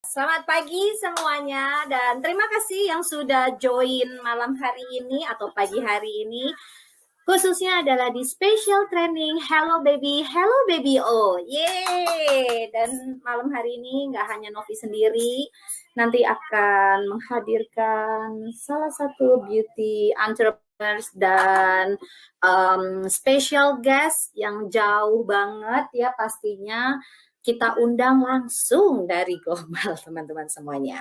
Selamat pagi semuanya dan terima kasih yang sudah join malam hari ini atau pagi hari ini. Khususnya adalah di special training Hello Baby O. Yeay! Dan malam hari ini nggak hanya Novi sendiri, nanti akan menghadirkan salah satu beauty entrepreneurs dan special guest yang jauh banget ya pastinya kita undang langsung dari global teman-teman semuanya.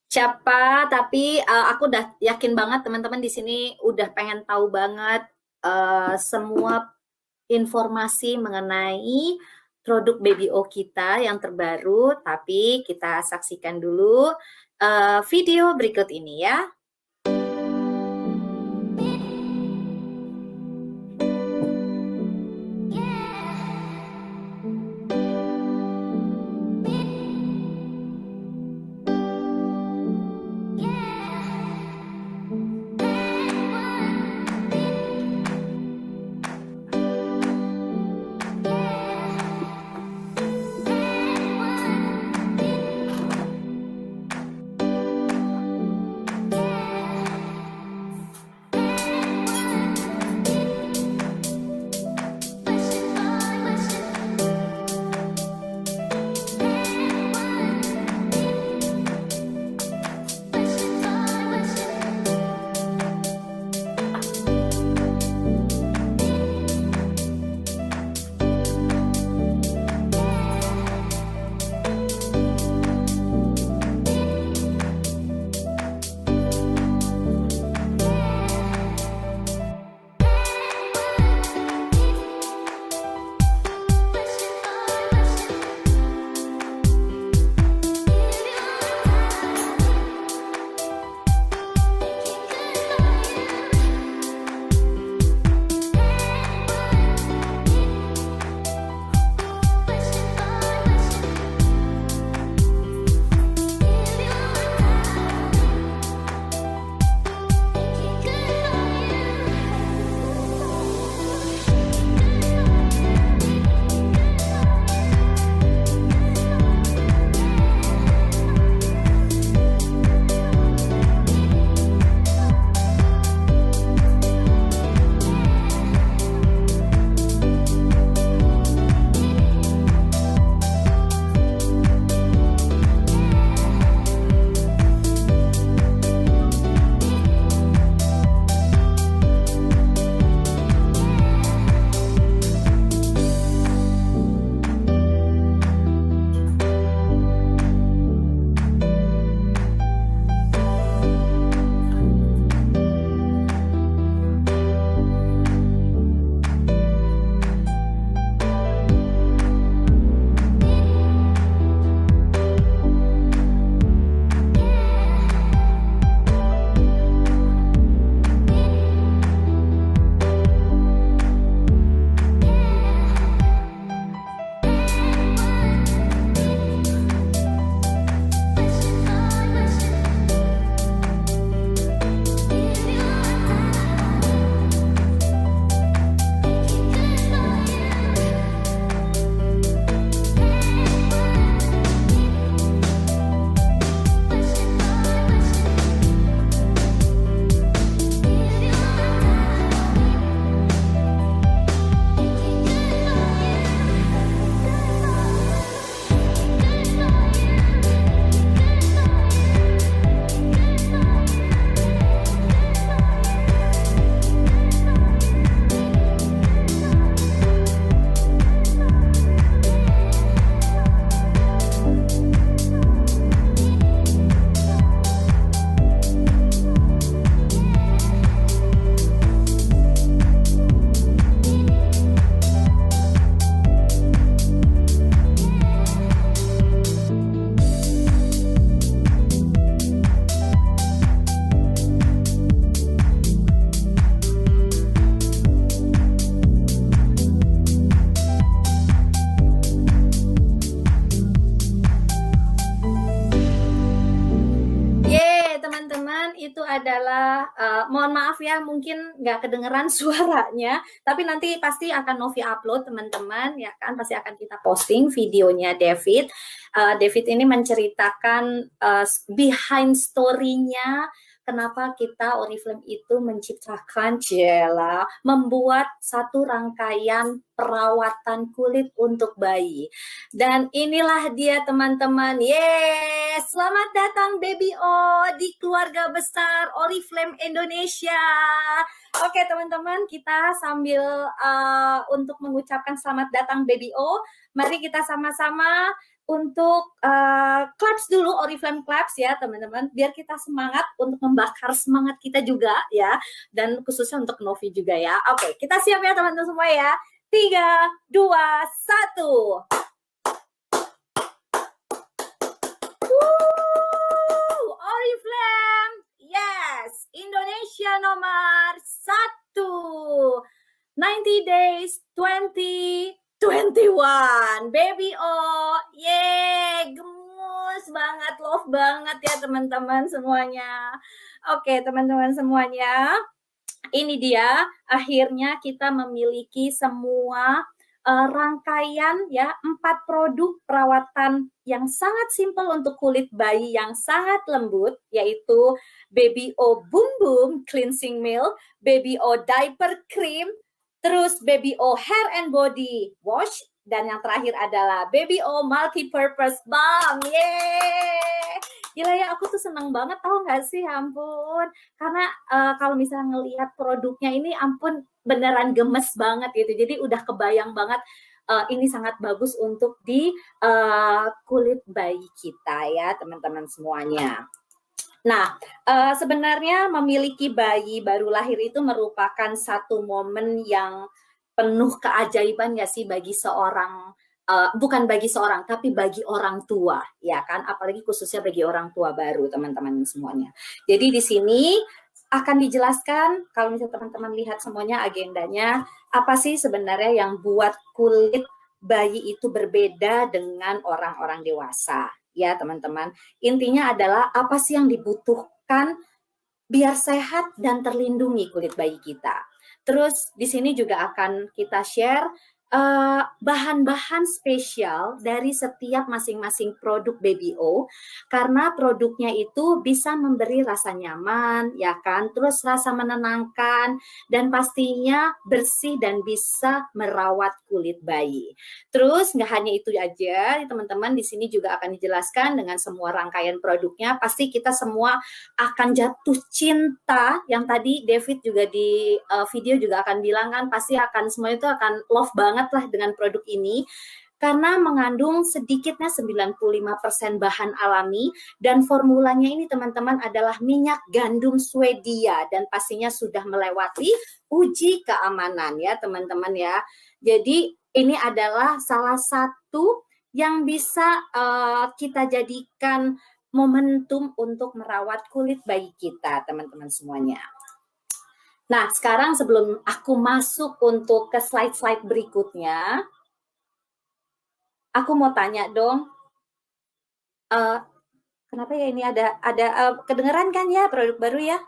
Siapa, tapi aku udah yakin banget teman-teman di sini udah pengen tahu banget semua informasi mengenai produk Baby O kita yang terbaru, tapi kita saksikan dulu video berikut ini ya. itu adalah, mohon maaf ya, mungkin nggak kedengeran suaranya, tapi nanti pasti akan Novi upload teman-teman, ya kan, pasti akan kita posting videonya David. David ini menceritakan behind story-nya, kenapa kita Oriflame itu menciptakan membuat satu rangkaian perawatan kulit untuk bayi. Dan inilah dia teman-teman. Yes, selamat datang Baby O di keluarga besar Oriflame Indonesia. Oke teman-teman, kita sambil untuk mengucapkan selamat datang Baby O, mari kita sama-sama untuk claps dulu, Oriflame claps ya teman-teman, biar kita semangat untuk membakar semangat kita juga ya, dan khususnya untuk Novi juga ya. Oke, kita siap ya teman-teman semua ya. 3, 2, 1. Oriflame, yes, Indonesia nomor 1. 90 days 2021, Baby O, yeay, gemus banget, love banget ya teman-teman semuanya. Oke teman-teman semuanya, ini dia akhirnya kita memiliki semua rangkaian ya 4 produk perawatan yang sangat simpel untuk kulit bayi yang sangat lembut, yaitu Baby O Boom Boom Cleansing Milk, Baby O Diaper Cream, terus Baby O Hair and Body Wash, dan yang terakhir adalah Baby O Multi-Purpose Balm. Yeay! Gila ya, aku tuh seneng banget, tahu nggak sih, ampun. Karena kalau misalnya ngelihat produknya ini, ampun, beneran gemes banget gitu. Jadi udah kebayang banget ini sangat bagus untuk di kulit bayi kita ya, teman-teman semuanya. Nah, sebenarnya memiliki bayi baru lahir itu merupakan satu momen yang penuh keajaiban ya sih bagi seorang, bukan bagi seorang, tapi bagi orang tua, ya kan? Apalagi khususnya bagi orang tua baru, teman-teman semuanya. Jadi di sini akan dijelaskan, kalau misalnya teman-teman lihat semuanya agendanya, apa sih sebenarnya yang buat kulit bayi itu berbeda dengan orang-orang dewasa. Ya teman-teman, intinya adalah apa sih yang dibutuhkan biar sehat dan terlindungi kulit bayi kita. Terus di sini juga akan kita share bahan-bahan spesial dari setiap masing-masing produk Baby O, karena produknya itu bisa memberi rasa nyaman, ya kan, terus rasa menenangkan, dan pastinya bersih dan bisa merawat kulit bayi. Terus nggak hanya itu aja, teman-teman, di sini juga akan dijelaskan dengan semua rangkaian produknya. Pasti kita semua akan jatuh cinta, yang tadi David juga di video juga akan bilang kan, pasti akan semua itu akan love banget lah dengan produk ini, karena mengandung sedikitnya 95% bahan alami, dan formulanya ini teman-teman adalah minyak gandum Swedia, dan pastinya sudah melewati uji keamanan ya teman-teman ya. Jadi ini adalah salah satu yang bisa kita jadikan momentum untuk merawat kulit bayi kita, teman-teman semuanya. Nah, sekarang sebelum aku masuk untuk ke slide-slide berikutnya, aku mau tanya dong, kenapa ya ini ada kedengeran kan ya produk baru ya?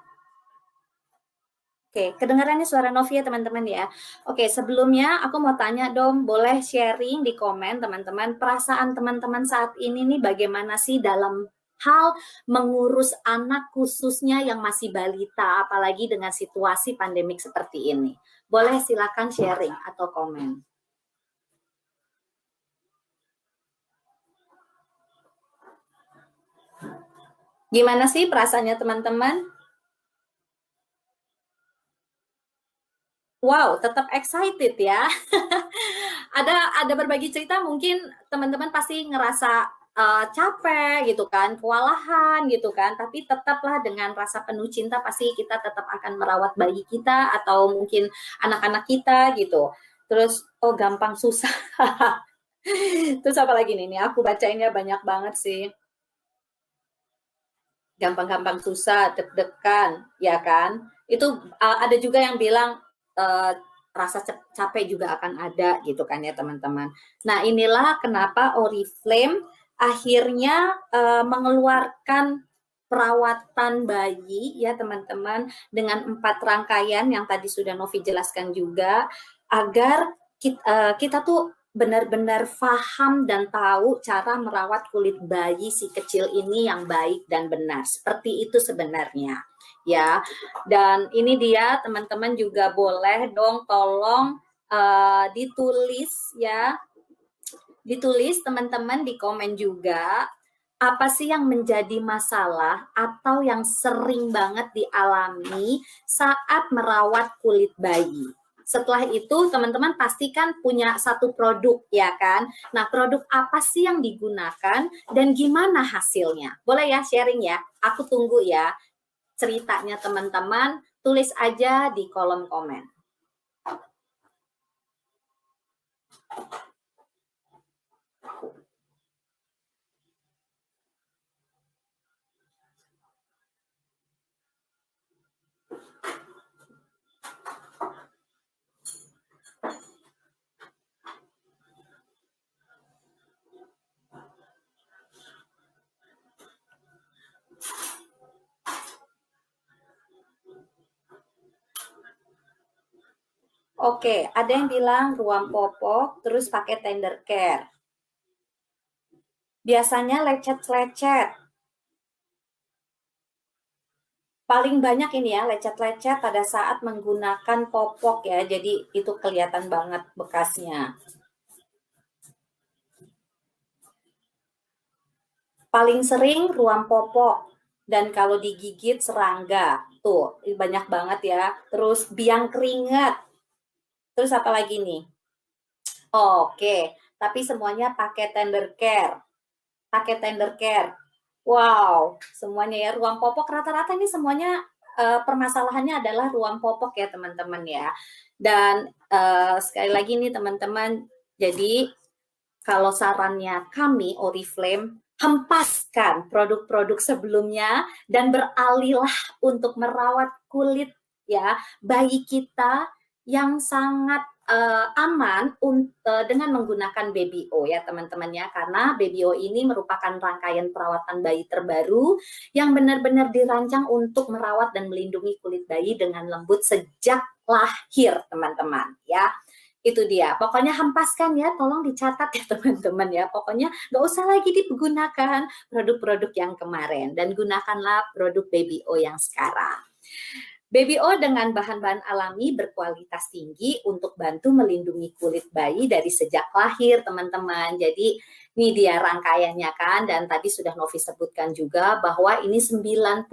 Oke, kedengarannya suara Novi ya teman-teman ya. Oke, sebelumnya aku mau tanya dong, boleh sharing di komen teman-teman, perasaan teman-teman saat ini nih bagaimana sih dalam hal mengurus anak khususnya yang masih balita, apalagi dengan situasi pandemik seperti ini. Boleh silakan sharing atau komen. Gimana sih perasaannya teman-teman? Wow, tetap excited ya. ada berbagi cerita, mungkin teman-teman pasti ngerasa capek gitu kan, kewalahan gitu kan, tapi tetaplah dengan rasa penuh cinta pasti kita tetap akan merawat bayi kita atau mungkin anak-anak kita gitu. Terus gampang susah. Terus apa lagi nih? Aku bacainnya banyak banget sih. Gampang-gampang susah, deg-degan, ya kan? Itu ada juga yang bilang rasa capek juga akan ada gitu kan ya teman-teman. Nah inilah kenapa Oriflame akhirnya mengeluarkan perawatan bayi ya teman-teman, dengan 4 rangkaian yang tadi sudah Novi jelaskan juga, agar kita tuh benar-benar paham dan tahu cara merawat kulit bayi si kecil ini yang baik dan benar. Seperti itu sebenarnya ya. Dan ini dia teman-teman juga boleh dong tolong ditulis ya. Ditulis teman-teman di komen juga apa sih yang menjadi masalah atau yang sering banget dialami saat merawat kulit bayi. Setelah itu teman-teman pastikan punya satu produk ya kan. Nah, produk apa sih yang digunakan dan gimana hasilnya? Boleh ya sharing ya. Aku tunggu ya ceritanya teman-teman. Tulis aja di kolom komen. Oke, ada yang bilang ruang popok, terus pakai tender care. Biasanya lecet-lecet. Paling banyak ini ya, lecet-lecet pada saat menggunakan popok ya, jadi itu kelihatan banget bekasnya. Paling sering ruang popok, dan kalau digigit serangga, tuh banyak banget ya. Terus biang keringat. Terus apa lagi nih? Oke, tapi semuanya pakai tender care. Pakai tender care. Wow, semuanya ya. Ruang popok rata-rata ini semuanya permasalahannya adalah ruang popok ya teman-teman ya. Dan sekali lagi nih teman-teman, jadi kalau sarannya kami Oriflame, hempaskan produk-produk sebelumnya dan beralihlah untuk merawat kulit ya bayi kita yang sangat aman dengan menggunakan Baby O ya teman-teman ya, karena Baby O ini merupakan rangkaian perawatan bayi terbaru yang benar-benar dirancang untuk merawat dan melindungi kulit bayi dengan lembut sejak lahir teman-teman ya. Itu dia, pokoknya hempaskan ya, tolong dicatat ya teman-teman ya, pokoknya nggak usah lagi digunakan produk-produk yang kemarin dan gunakanlah produk Baby O yang sekarang. Baby O dengan bahan-bahan alami berkualitas tinggi untuk bantu melindungi kulit bayi dari sejak lahir teman-teman. Jadi ini dia rangkaiannya kan, dan tadi sudah Novi sebutkan juga bahwa ini 95%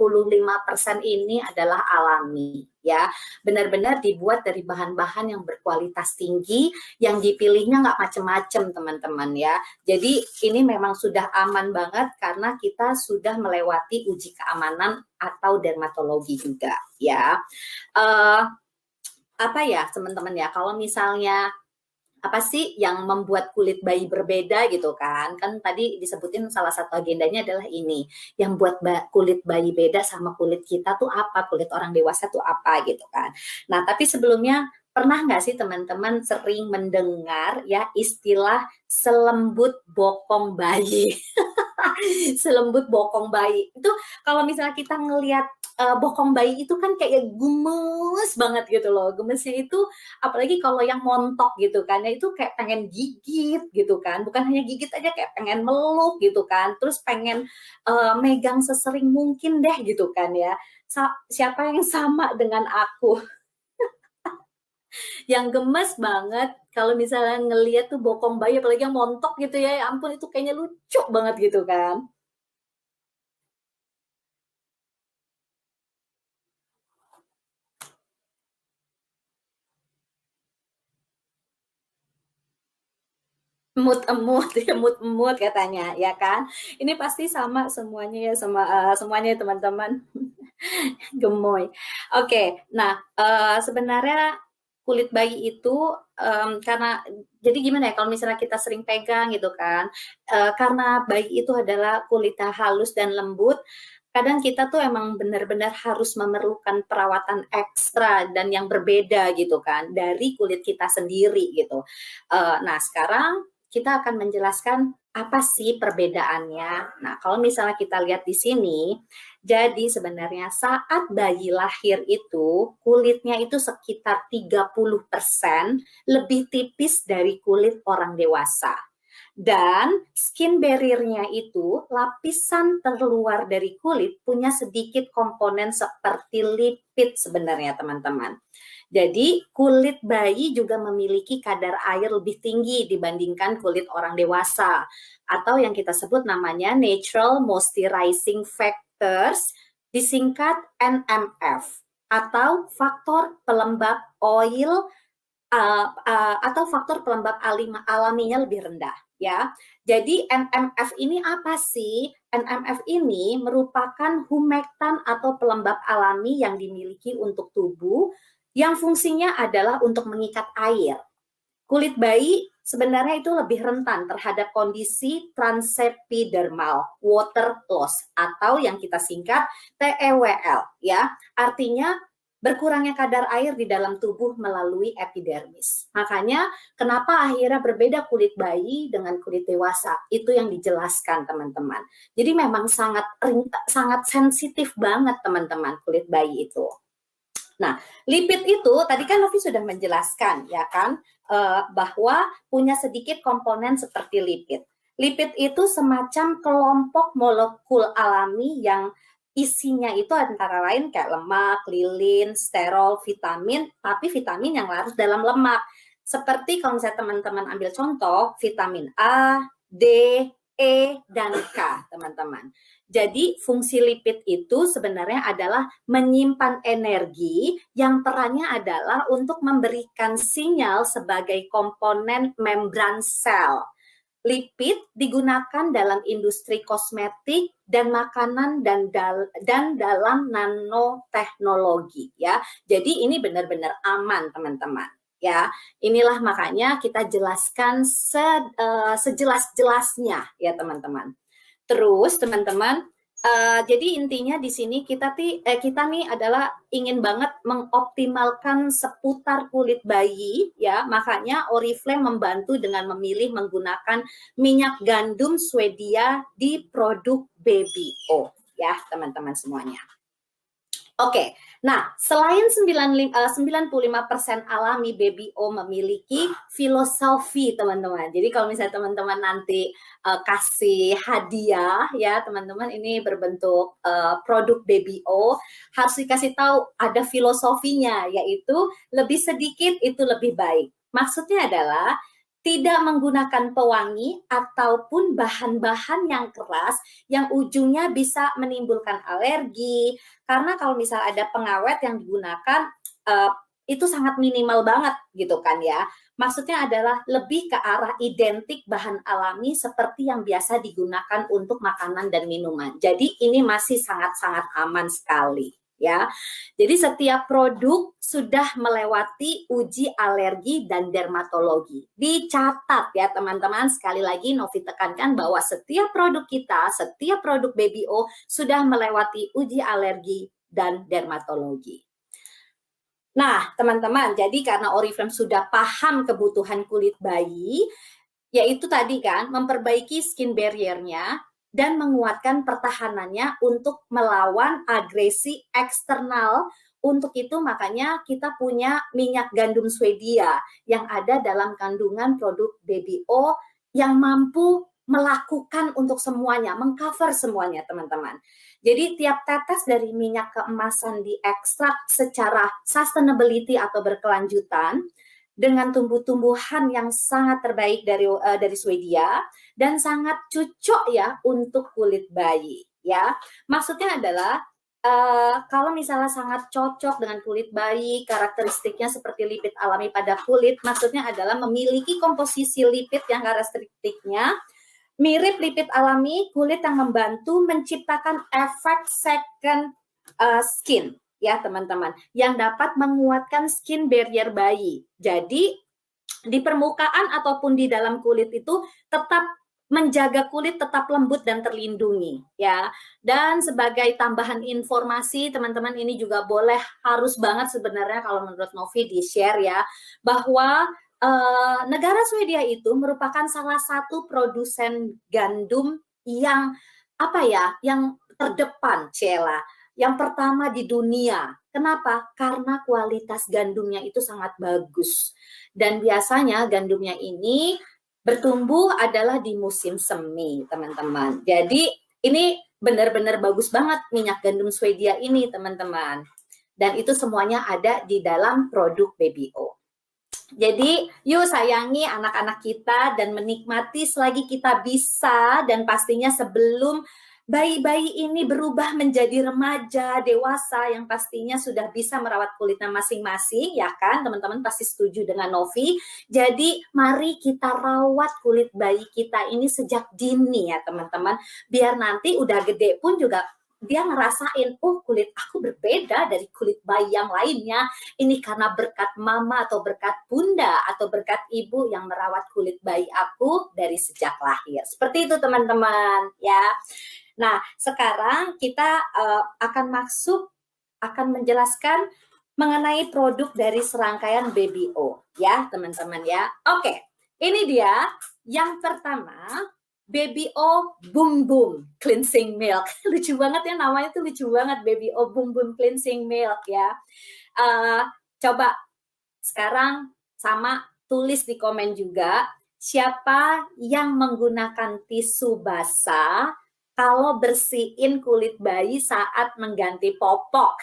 ini adalah alami ya. Benar-benar dibuat dari bahan-bahan yang berkualitas tinggi, yang dipilihnya nggak macam-macam teman-teman ya. Jadi ini memang sudah aman banget karena kita sudah melewati uji keamanan atau dermatologi juga ya. Apa ya teman-teman ya, kalau misalnya apa sih yang membuat kulit bayi berbeda gitu kan? Kan tadi disebutin salah satu agendanya adalah ini. Yang buat kulit bayi beda sama kulit kita tuh apa? Kulit orang dewasa tuh apa gitu kan? Nah, tapi sebelumnya pernah nggak sih teman-teman sering mendengar ya istilah selembut bokong bayi? Selembut bokong bayi. Itu kalau misalnya kita ngelihat bokong bayi itu kan kayak gemes banget gitu loh. Gemesnya itu apalagi kalau yang montok gitu kan, ya itu kayak pengen gigit gitu kan. Bukan hanya gigit aja, kayak pengen meluk gitu kan. Terus pengen megang sesering mungkin deh gitu kan ya. Siapa yang sama dengan aku? Yang gemes banget kalau misalnya ngeliat tuh bokong bayi, apalagi yang montok gitu ya, ya ampun itu kayaknya lucu banget gitu kan. Emut-emut ya, emut-emut katanya ya kan. Ini pasti sama semuanya ya, sama semuanya teman-teman. Gemoy. Oke, nah sebenarnya kulit bayi itu karena jadi gimana ya, kalau misalnya kita sering pegang gitu kan, karena bayi itu adalah kulitnya halus dan lembut, kadang kita tuh emang benar-benar harus memerlukan perawatan ekstra dan yang berbeda gitu kan dari kulit kita sendiri gitu. Nah sekarang kita akan menjelaskan apa sih perbedaannya. Nah, kalau misalnya kita lihat di sini, jadi sebenarnya saat bayi lahir itu, kulitnya itu sekitar 30% lebih tipis dari kulit orang dewasa. Dan skin barrier-nya itu, lapisan terluar dari kulit punya sedikit komponen seperti lipid sebenarnya teman-teman. Jadi kulit bayi juga memiliki kadar air lebih tinggi dibandingkan kulit orang dewasa. Atau yang kita sebut namanya Natural Moisturizing Factors, disingkat NMF. Atau faktor pelembab oil atau faktor pelembab alaminya lebih rendah. Ya, jadi NMF ini apa sih? NMF ini merupakan humektan atau pelembab alami yang dimiliki untuk tubuh yang fungsinya adalah untuk mengikat air. Kulit bayi sebenarnya itu lebih rentan terhadap kondisi transepidermal water loss atau yang kita singkat TEWL ya. Artinya berkurangnya kadar air di dalam tubuh melalui epidermis. Makanya kenapa akhirnya berbeda kulit bayi dengan kulit dewasa? Itu yang dijelaskan teman-teman. Jadi memang sangat sensitif banget teman-teman kulit bayi itu. Nah, lipid itu tadi kan Novi sudah menjelaskan ya kan bahwa punya sedikit komponen seperti lipid. Lipid itu semacam kelompok molekul alami yang isinya itu antara lain kayak lemak, lilin, sterol, vitamin, tapi vitamin yang larut dalam lemak. Seperti kalau misalnya teman-teman ambil contoh, vitamin A, D, E, dan K, teman-teman. Jadi fungsi lipid itu sebenarnya adalah menyimpan energi yang perannya adalah untuk memberikan sinyal sebagai komponen membran sel. Lipid digunakan dalam industri kosmetik dan makanan dan dalam nanoteknologi ya. Jadi ini benar-benar aman teman-teman ya. Inilah makanya kita jelaskan sejelas-jelasnya ya teman-teman. Terus teman-teman, jadi intinya di sini kita nih adalah ingin banget mengoptimalkan seputar kulit bayi ya, makanya Oriflame membantu dengan memilih menggunakan minyak gandum Swedia di produk Baby O ya teman-teman semuanya. Oke, nah selain 95% alami Baby O memiliki filosofi teman-teman. Jadi kalau misalnya teman-teman nanti kasih hadiah ya teman-teman ini berbentuk produk Baby O, harus dikasih tahu ada filosofinya, yaitu lebih sedikit itu lebih baik. Maksudnya adalah tidak menggunakan pewangi ataupun bahan-bahan yang keras yang ujungnya bisa menimbulkan alergi. Karena kalau misalnya ada pengawet yang digunakan itu sangat minimal banget gitu kan ya. Maksudnya adalah lebih ke arah identik bahan alami seperti yang biasa digunakan untuk makanan dan minuman. Jadi ini masih sangat-sangat aman sekali. Ya, jadi setiap produk sudah melewati uji alergi dan dermatologi. Dicatat ya teman-teman, sekali lagi Novi tekankan bahwa setiap produk kita, setiap produk Baby O sudah melewati uji alergi dan dermatologi. Nah teman-teman, jadi karena Oriflame sudah paham kebutuhan kulit bayi, yaitu tadi kan memperbaiki skin barrier-nya, dan menguatkan pertahanannya untuk melawan agresi eksternal. Untuk itu makanya kita punya minyak gandum Swedia yang ada dalam kandungan produk Baby O yang mampu melakukan untuk semuanya, mengcover semuanya teman-teman. Jadi tiap tetes dari minyak keemasan diekstrak secara sustainability atau berkelanjutan dengan tumbuh-tumbuhan yang sangat terbaik dari Swedia dan sangat cocok ya untuk kulit bayi ya. Maksudnya adalah kalau misalnya sangat cocok dengan kulit bayi, karakteristiknya seperti lipid alami pada kulit, maksudnya adalah memiliki komposisi lipid yang karakteristiknya mirip lipid alami kulit yang membantu menciptakan efek second skin ya teman-teman, yang dapat menguatkan skin barrier bayi. Jadi di permukaan ataupun di dalam kulit itu tetap menjaga kulit tetap lembut dan terlindungi ya. Dan sebagai tambahan informasi teman-teman, ini juga boleh harus banget sebenarnya kalau menurut Novi di share ya, bahwa negara Swedia itu merupakan salah satu produsen gandum yang yang terdepan, Cela, yang pertama di dunia. Kenapa? Karena kualitas gandumnya itu sangat bagus. Dan biasanya gandumnya ini bertumbuh adalah di musim semi, teman-teman. Jadi ini benar-benar bagus banget minyak gandum Swedia ini, teman-teman. Dan itu semuanya ada di dalam produk BBO. Jadi, yuk sayangi anak-anak kita dan menikmati selagi kita bisa, dan pastinya sebelum bayi-bayi ini berubah menjadi remaja, dewasa yang pastinya sudah bisa merawat kulitnya masing-masing, ya kan? Teman-teman pasti setuju dengan Novi. Jadi, mari kita rawat kulit bayi kita ini sejak dini ya, teman-teman. Biar nanti udah gede pun juga dia ngerasain, oh kulit aku berbeda dari kulit bayi yang lainnya. Ini karena berkat mama atau berkat bunda atau berkat ibu yang merawat kulit bayi aku dari sejak lahir. Seperti itu teman-teman ya. Nah sekarang kita akan menjelaskan mengenai produk dari serangkaian BBO ya teman-teman ya. Oke, ini dia yang pertama. BBO Boom Boom Cleansing Milk. Lucu banget ya namanya tuh, lucu banget, BBO Boom Boom Cleansing Milk ya. Coba sekarang sama tulis di komen juga siapa yang menggunakan tisu basah kalau bersihin kulit bayi saat mengganti popok.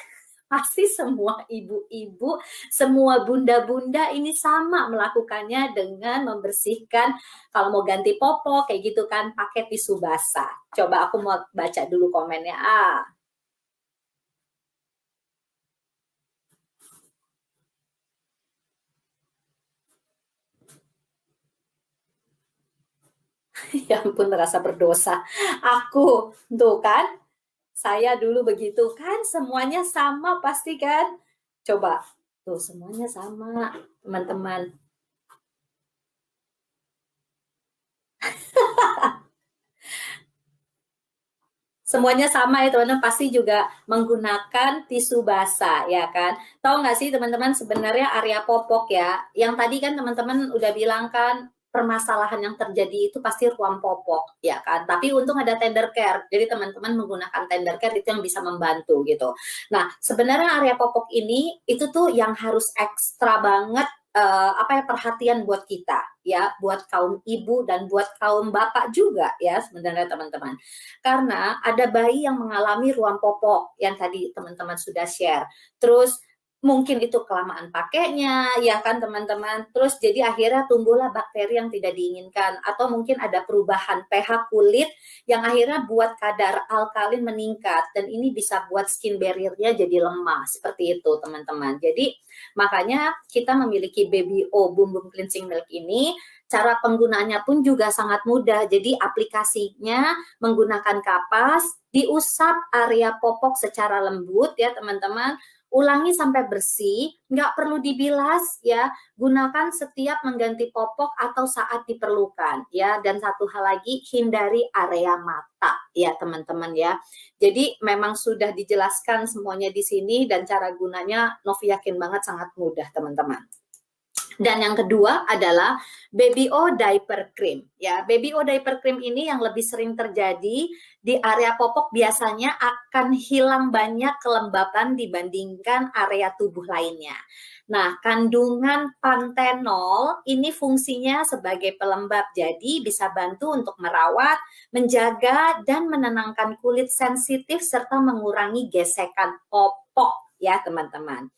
Pasti semua ibu-ibu, semua bunda-bunda ini sama melakukannya dengan membersihkan kalau mau ganti popok kayak gitu kan pakai tisu basah. Coba aku mau baca dulu komennya. Ya ampun, merasa berdosa. Aku tuh kan, saya dulu begitu kan, semuanya sama pasti kan. Coba tuh semuanya sama teman-teman. Semuanya sama ya teman-teman, pasti juga menggunakan tisu basah ya kan. Tahu nggak sih teman-teman sebenarnya area popok ya, yang tadi kan teman-teman udah bilang kan permasalahan yang terjadi itu pasti ruang popok ya kan. Tapi untung ada tender care, jadi teman-teman menggunakan tender care itu yang bisa membantu gitu. Nah sebenarnya area popok ini itu tuh yang harus ekstra banget perhatian buat kita ya, buat kaum ibu dan buat kaum bapak juga ya sebenarnya teman-teman. Karena ada bayi yang mengalami ruam popok yang tadi teman-teman sudah share. Terus mungkin itu kelamaan pakainya ya kan teman-teman. Terus jadi akhirnya tumbuhlah bakteri yang tidak diinginkan, atau mungkin ada perubahan pH kulit yang akhirnya buat kadar alkalin meningkat, dan ini bisa buat skin barrier-nya jadi lemah seperti itu teman-teman. Jadi makanya kita memiliki BBO Boom Boom Cleansing Milk ini. Cara penggunaannya pun juga sangat mudah. Jadi aplikasinya menggunakan kapas, diusap area popok secara lembut ya teman-teman. Ulangi sampai bersih, nggak perlu dibilas ya. Gunakan setiap mengganti popok atau saat diperlukan ya. Dan satu hal lagi, hindari area mata ya teman-teman ya. Jadi memang sudah dijelaskan semuanya di sini, dan cara gunanya Novi yakin banget sangat mudah teman-teman. Dan yang kedua adalah BBO Diaper Cream. Ya, BBO Diaper Cream ini yang lebih sering terjadi di area popok, biasanya akan hilang banyak kelembapan dibandingkan area tubuh lainnya. Nah, kandungan pantenol ini fungsinya sebagai pelembab, jadi bisa bantu untuk merawat, menjaga, dan menenangkan kulit sensitif serta mengurangi gesekan popok ya teman-teman.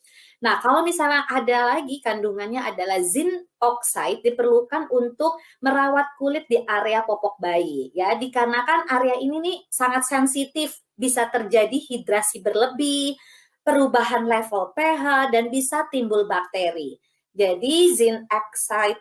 Nah, kalau misalnya ada lagi kandungannya adalah zinc oxide, diperlukan untuk merawat kulit di area popok bayi ya, dikarenakan area ini nih sangat sensitif, bisa terjadi hidrasi berlebih, perubahan level pH, dan bisa timbul bakteri. Jadi zinc oxide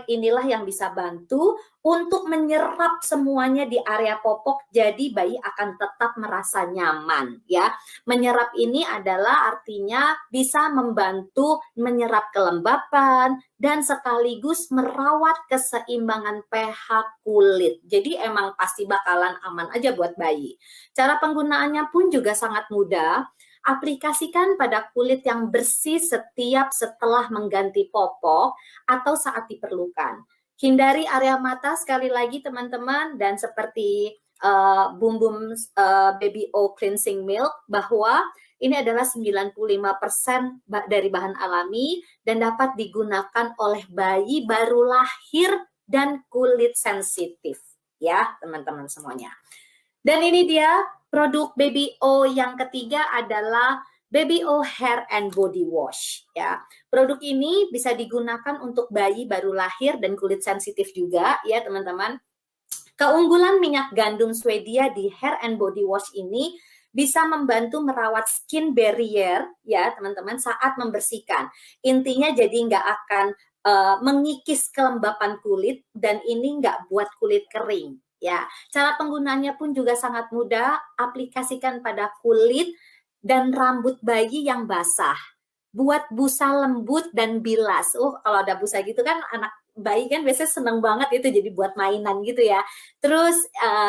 inilah yang bisa bantu untuk menyerap semuanya di area popok, jadi bayi akan tetap merasa nyaman ya. Menyerap ini adalah artinya bisa membantu menyerap kelembapan dan sekaligus merawat keseimbangan pH kulit. Jadi emang pasti bakalan aman aja buat bayi. Cara penggunaannya pun juga sangat mudah. Aplikasikan pada kulit yang bersih setelah mengganti popok atau saat diperlukan. Hindari area mata sekali lagi teman-teman, dan seperti Bum Bum Baby O Cleansing Milk, bahwa ini adalah 95% dari bahan alami dan dapat digunakan oleh bayi baru lahir dan kulit sensitif ya teman-teman semuanya. Dan ini dia produk Baby O yang ketiga adalah Baby O Hair and Body Wash ya. Produk ini bisa digunakan untuk bayi baru lahir dan kulit sensitif juga ya teman-teman. Keunggulan minyak gandum Swedia di Hair and Body Wash ini bisa membantu merawat skin barrier ya teman-teman saat membersihkan. Intinya jadi nggak akan mengikis kelembapan kulit dan ini nggak buat kulit kering ya. Cara penggunaannya pun juga sangat mudah, aplikasikan pada kulit dan rambut bayi yang basah. Buat busa lembut dan bilas. Kalau ada busa gitu kan anak bayi kan biasanya seneng banget itu jadi buat mainan gitu ya. Terus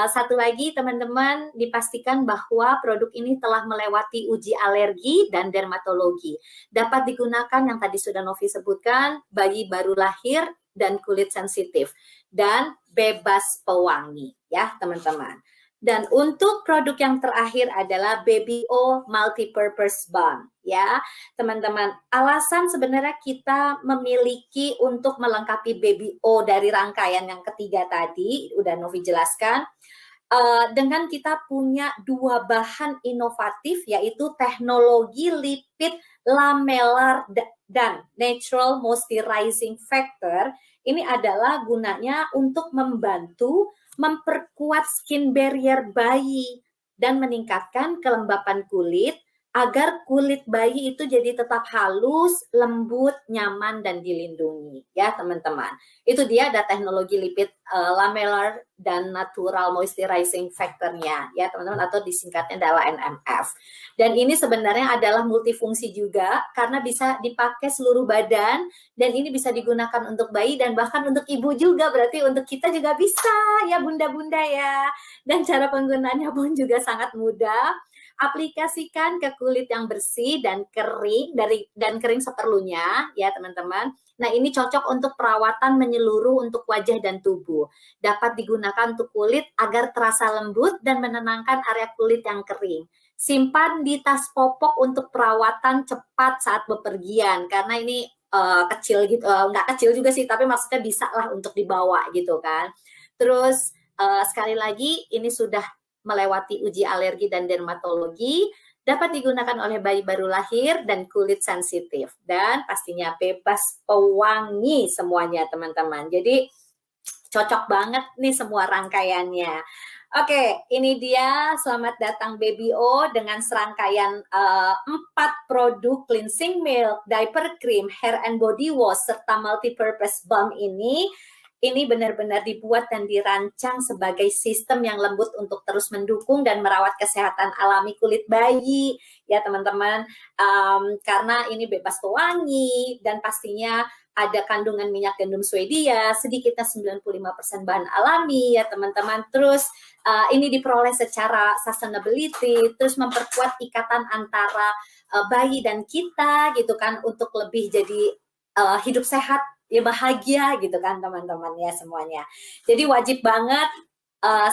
satu lagi teman-teman, dipastikan bahwa produk ini telah melewati uji alergi dan dermatologi. Dapat digunakan yang tadi sudah Novi sebutkan, bayi baru lahir dan kulit sensitif. Dan bebas pewangi ya teman-teman. Dan untuk produk yang terakhir adalah Baby O Multipurpose Balm ya teman-teman. Alasan sebenarnya kita memiliki untuk melengkapi Baby O dari rangkaian yang ketiga tadi udah Novi jelaskan, dengan kita punya dua bahan inovatif yaitu teknologi lipid lamellar dan natural moisturizing factor. Ini adalah gunanya untuk membantu memperkuat skin barrier bayi dan meningkatkan kelembapan kulit agar kulit bayi itu jadi tetap halus, lembut, nyaman, dan dilindungi ya teman-teman. Itu dia ada teknologi lipid lamellar dan natural moisturizing factor-nya ya teman-teman, atau disingkatnya adalah NMF. Dan ini sebenarnya adalah multifungsi juga karena bisa dipakai seluruh badan dan ini bisa digunakan untuk bayi dan bahkan untuk ibu juga, berarti untuk kita juga bisa ya bunda-bunda ya. Dan cara penggunaannya pun juga sangat mudah. Aplikasikan ke kulit yang bersih dan kering seperlunya ya teman-teman. Nah ini cocok untuk perawatan menyeluruh untuk wajah dan tubuh. Dapat digunakan untuk kulit agar terasa lembut dan menenangkan area kulit yang kering. Simpan di tas popok untuk perawatan cepat saat bepergian karena ini kecil gitu, nggak kecil juga sih tapi maksudnya bisa lah untuk dibawa gitu kan. Terus sekali lagi ini sudah melewati uji alergi dan dermatologi, dapat digunakan oleh bayi baru lahir dan kulit sensitif, dan pastinya bebas pewangi semuanya teman-teman. Jadi cocok banget nih semua rangkaiannya. Oke, ini dia selamat datang Baby O dengan serangkaian 4 produk cleansing milk, diaper cream, hair and body wash, serta multipurpose balm ini. Ini benar-benar dibuat dan dirancang sebagai sistem yang lembut untuk terus mendukung dan merawat kesehatan alami kulit bayi ya teman-teman, karena ini bebas pewangi dan pastinya ada kandungan minyak gandum Swedia, sedikitnya 95% bahan alami ya teman-teman. Terus ini diperoleh secara sustainability, terus memperkuat ikatan antara bayi dan kita gitu kan, untuk lebih jadi hidup sehat ya bahagia gitu kan teman-teman ya semuanya. Jadi wajib banget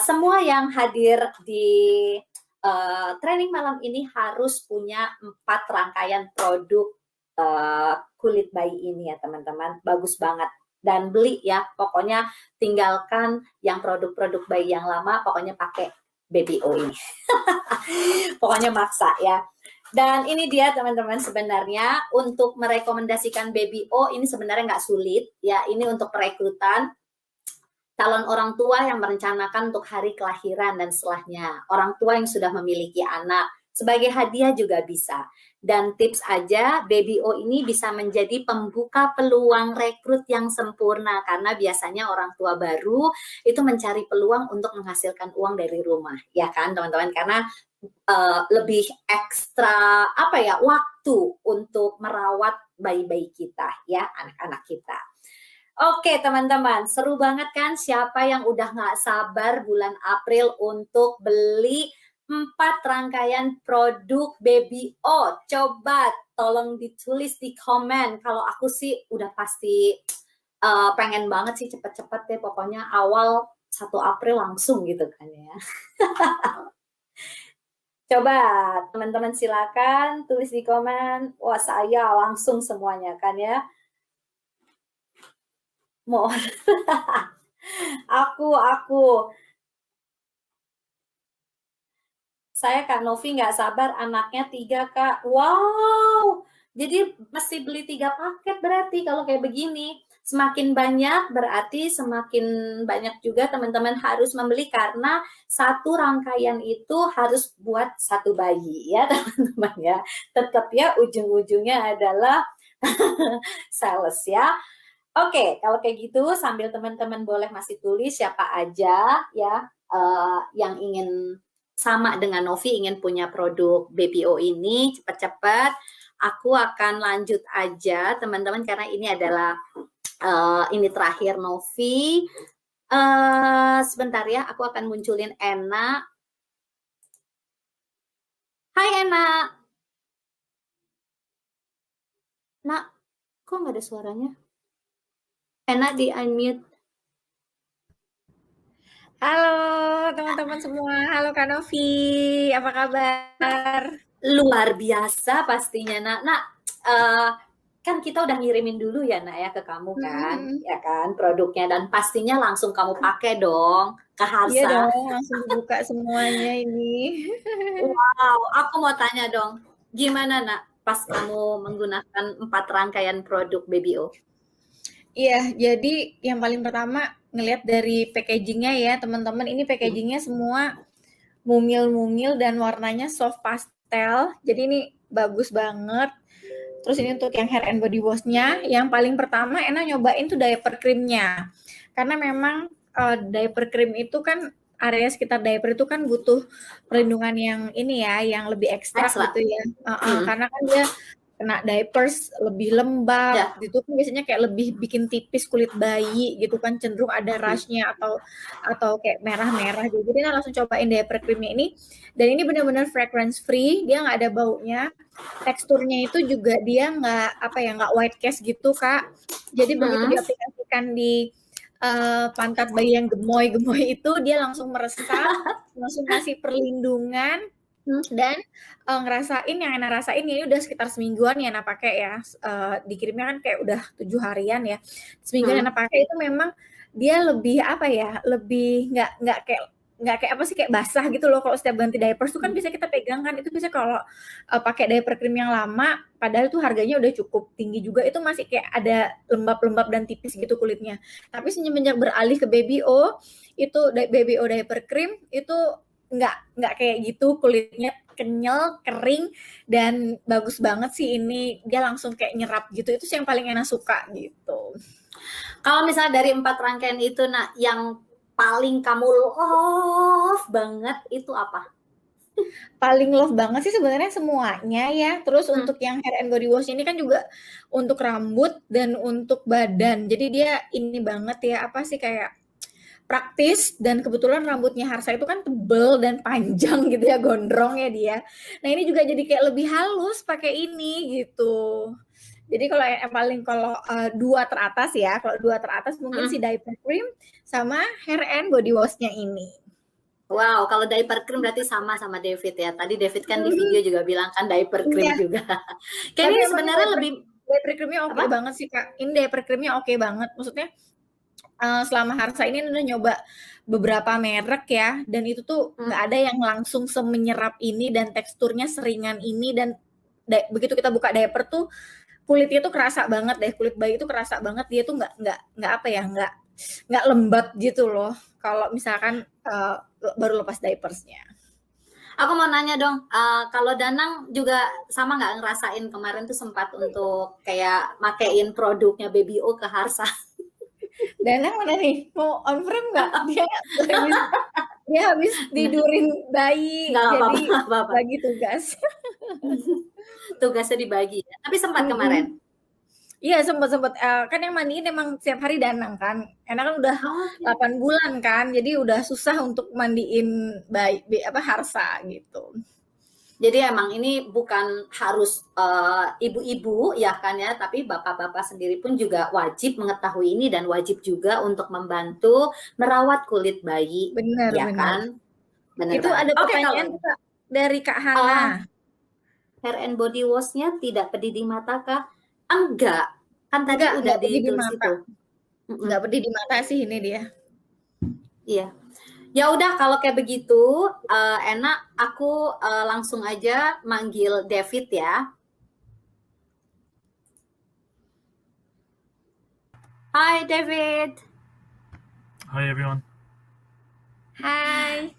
semua yang hadir di training malam ini harus punya 4 rangkaian produk kulit bayi ini ya teman-teman. Bagus banget dan beli ya, pokoknya tinggalkan yang produk-produk bayi yang lama, pokoknya pakai Baby O ini. Pokoknya maksa ya. Dan ini dia teman-teman, sebenarnya untuk merekomendasikan Baby O ini sebenarnya nggak sulit ya. Ini untuk perekrutan calon orang tua yang merencanakan untuk hari kelahiran dan setelahnya, orang tua yang sudah memiliki anak, sebagai hadiah juga bisa. Dan tips aja, Baby O ini bisa menjadi pembuka peluang rekrut yang sempurna karena biasanya orang tua baru itu mencari peluang untuk menghasilkan uang dari rumah, ya kan teman-teman, karena lebih ekstra waktu untuk merawat bayi-bayi kita ya, anak-anak kita. Oke teman-teman, seru banget kan? Siapa yang udah nggak sabar bulan April untuk beli 4 rangkaian produk Baby O. Coba tolong ditulis di komen. Kalau aku sih udah pasti pengen banget sih cepet-cepet deh. Pokoknya awal 1 April langsung gitu kan ya. Coba teman-teman silakan tulis di komen. Wah, saya langsung semuanya kan ya. Mau aku. Saya Kak Novi nggak sabar, anaknya 3 Kak. Wow, jadi mesti beli 3 paket berarti kalau kayak begini. Semakin banyak berarti semakin banyak juga teman-teman harus membeli karena satu rangkaian itu harus buat satu bayi ya teman-teman ya. Tetap ya ujung-ujungnya adalah sales ya. Oke, kalau kayak gitu sambil teman-teman boleh masih tulis siapa aja ya yang ingin sama dengan Novi ingin punya produk BBO ini cepat-cepat. Aku akan lanjut aja teman-teman karena ini adalah ini terakhir Novi. Sebentar ya, aku akan munculin Ena. Hai Ena. Nak, kok nggak ada suaranya? Ena di unmute. Halo teman-teman semua, halo Kak Novi, apa kabar? Luar biasa pastinya Nak. Kan kita udah ngirimin dulu ya Nak ya ke kamu kan, ya kan produknya dan pastinya langsung kamu pakai dong ke Harsa. Iya dong, langsung dibuka semuanya ini. Wow, aku mau tanya dong, gimana Nak pas kamu menggunakan 4 rangkaian produk BBO? Iya, jadi yang paling pertama ngelihat dari packagingnya ya teman-teman, ini packagingnya semua mungil-mungil dan warnanya soft pastel, jadi ini bagus banget. Terus ini untuk yang hair and body wash-nya, yang paling pertama Ena nyobain tuh diaper cream-nya. Karena memang diaper cream itu kan area sekitar diaper itu kan butuh perlindungan yang ini ya, yang lebih ekstra gitu ya. Karena kan dia kena diapers lebih lembab gitu kan biasanya kayak lebih bikin tipis kulit bayi gitu kan, cenderung ada rush-nya atau kayak merah-merah gitu. Jadi Ena langsung cobain diaper cream-nya ini dan ini benar-benar fragrance free, dia nggak ada baunya. Teksturnya itu juga dia nggak white cast gitu Kak. Jadi begitu diaplikasikan di pantat bayi yang gemoy-gemoy itu dia langsung meresap, langsung kasih perlindungan dan ngerasain yang Ena rasain ini udah sekitar semingguan ya Ena pakai ya. Dikirimnya kan kayak udah 7 harian ya. Semingguan Ena pakai itu memang dia lebih apa ya? Lebih nggak kayak apa sih kayak basah gitu loh kalau setiap ganti diapers tuh kan bisa kita pegang kan, itu bisa kalau pakai diaper cream yang lama padahal tuh harganya udah cukup tinggi juga itu masih kayak ada lembab-lembab dan tipis gitu kulitnya. Tapi semenjak beralih ke BBO itu BBO diaper cream itu nggak kayak gitu, kulitnya kenyal, kering dan bagus banget sih ini, dia langsung kayak nyerap gitu. Itu sih yang paling Ena suka gitu. Kalau misalnya dari 4 rangkaian itu Nak, yang paling kamu love banget itu apa? Paling love banget sih sebenarnya semuanya ya. Terus untuk yang hair and body wash ini kan juga untuk rambut dan untuk badan. Jadi dia ini banget ya, apa sih kayak praktis dan kebetulan rambutnya Harsa itu kan tebel dan panjang gitu ya, gondrong ya dia. Nah ini juga jadi kayak lebih halus pakai ini gitu. Jadi kalau 2 teratas ya, kalau 2 teratas mungkin si diaper cream sama hair and body wash-nya ini. Wow, kalau diaper cream berarti sama David ya. Tadi David kan di video juga bilang kan diaper cream juga. Kayaknya sebenarnya lebih diaper creamnya oke banget sih Kak. Ini diaper creamnya oke banget. Maksudnya selama Harsa ini udah nyoba beberapa merek ya, dan itu tuh nggak ada yang langsung semenyerap ini dan teksturnya seringan ini dan begitu kita buka diaper tuh kulitnya tuh kerasa banget deh, kulit bayi itu kerasa banget, dia tuh nggak apa ya, nggak lembab gitu loh kalau misalkan baru lepas diapersnya. Aku mau nanya dong, kalau Danang juga sama nggak ngerasain kemarin tuh sempat untuk kayak makein produknya BBO ke Harsa? Danang mana nih? Mau on frame nggak? Dia habis tidurin bayi, jadi bagi tugas. Tugasnya dibagi ya. Tapi sempat kemarin. Iya, sempet-sempet, kan yang mandiin emang setiap hari Danang kan, karena kan udah Oke. 8 bulan kan, jadi udah susah untuk mandiin Harsa gitu. Jadi emang ini bukan harus ibu-ibu ya kan ya, tapi bapak-bapak sendiri pun juga wajib mengetahui ini dan wajib juga untuk membantu merawat kulit bayi, Bener ya bener. kan? Bener Itu banget. ada Oke, kalau pertanyaan tuh, Kak, dari Kak Hana. uh, hair and body wash-nya tidak pedih di mata kah? Enggak, kan tadi udah Enggak pedih di ditulis mata. itu. Enggak pedih di mata sih ini dia. Iya. Ya udah kalau kayak begitu, enak aku langsung aja manggil David ya. Hai David. Hi everyone. Hai.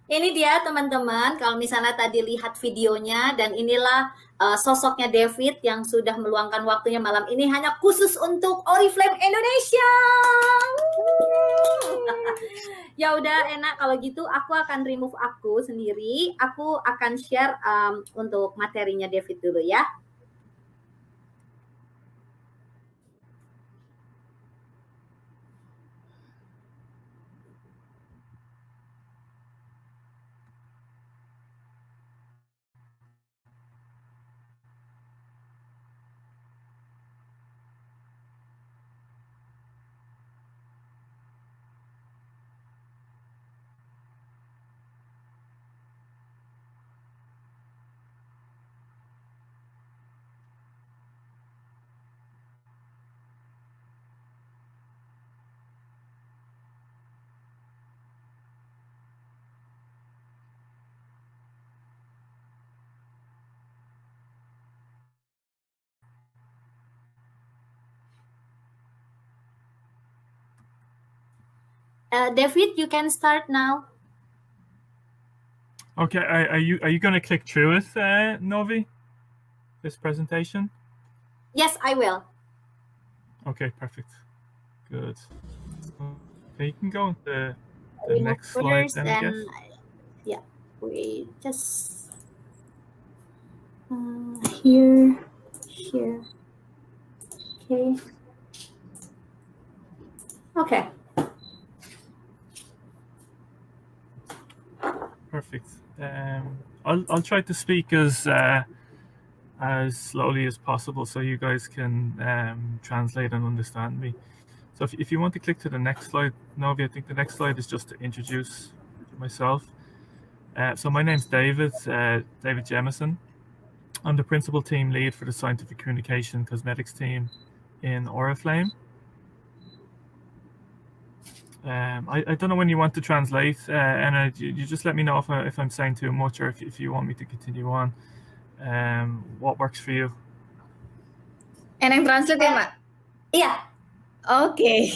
Ini dia teman-teman, kalau misalnya tadi lihat videonya dan inilah sosoknya David yang sudah meluangkan waktunya malam ini hanya khusus untuk Oriflame Indonesia. Ya udah enak kalau gitu aku akan remove aku sendiri. Aku akan share untuk materinya David dulu ya. David, you can start now. Okay, are you going to click through it, Novi? This presentation? Yes, I will. Okay, perfect. Good. Okay, you can go into the next slide then, I guess. Yeah, we just here. Okay. Perfect. I'll try to speak as slowly as possible so you guys can translate and understand me. So if you want to click to the next slide, Novi, I think the next slide is just to introduce myself. So my name's David Jemison. I'm the principal team lead for the Scientific Communication Cosmetics team in Oriflame. I don't know when you want to translate, and you just let me know if I'm saying too much or if you want me to continue on. What works for you? Enak translate ya, Mbak? Iya. Oke.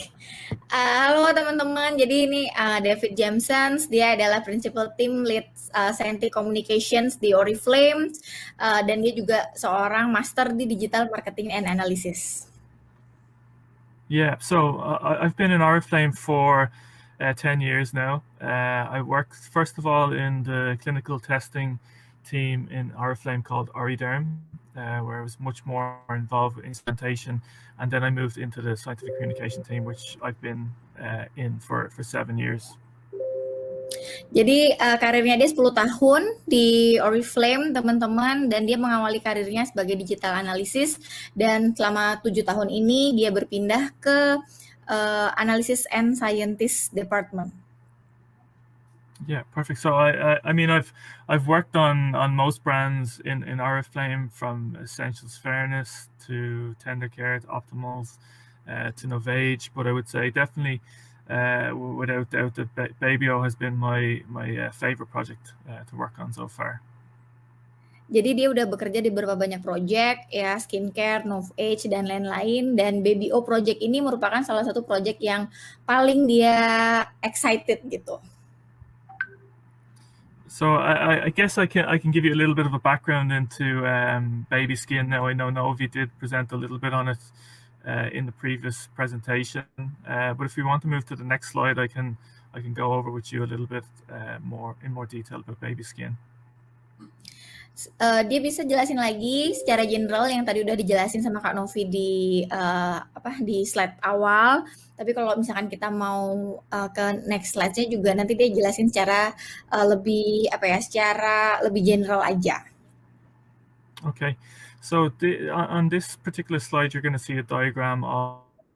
Halo teman-teman, jadi ini David Jameson, dia adalah Principal Team Lead Scientific Communications di Oriflame, dan dia juga seorang Master di Digital Marketing and Analysis. Yeah, so I've been in Oriflame for 10 years now. I worked first of all in the clinical testing team in Oriflame called Oriderm, where I was much more involved with instrumentation, and then I moved into the scientific communication team, which I've been in for 7 years. Jadi karirnya dia 10 tahun di Oriflame teman-teman, dan dia mengawali karirnya sebagai digital analysis, dan selama 7 tahun ini dia berpindah ke analysis and scientist department. Yeah, perfect. So I mean I've worked on most brands in Oriflame, from Essentials Fairness to Tendercare to Optimals to Novage, but I would say definitely without doubt that Babyo has been my favorite project to work on so far. Jadi dia udah bekerja di beberapa banyak project ya, skincare, Novage dan lain-lain, dan Babyo project ini merupakan salah satu project yang paling dia excited gitu. So I guess I can give you a little bit of a background into baby skin. Now I know Novi did present a little bit on it in the previous presentation, but if we want to move to the next slide, I can go over with you a little bit more in more detail about baby skin. Dia bisa jelasin lagi secara general yang tadi udah dijelasin sama Kak Novi di di slide awal. Tapi kalau misalkan kita mau ke next slide-nya juga nanti dia jelasin secara lebih secara lebih general aja. Okay, so on this particular slide, you're going to see a diagram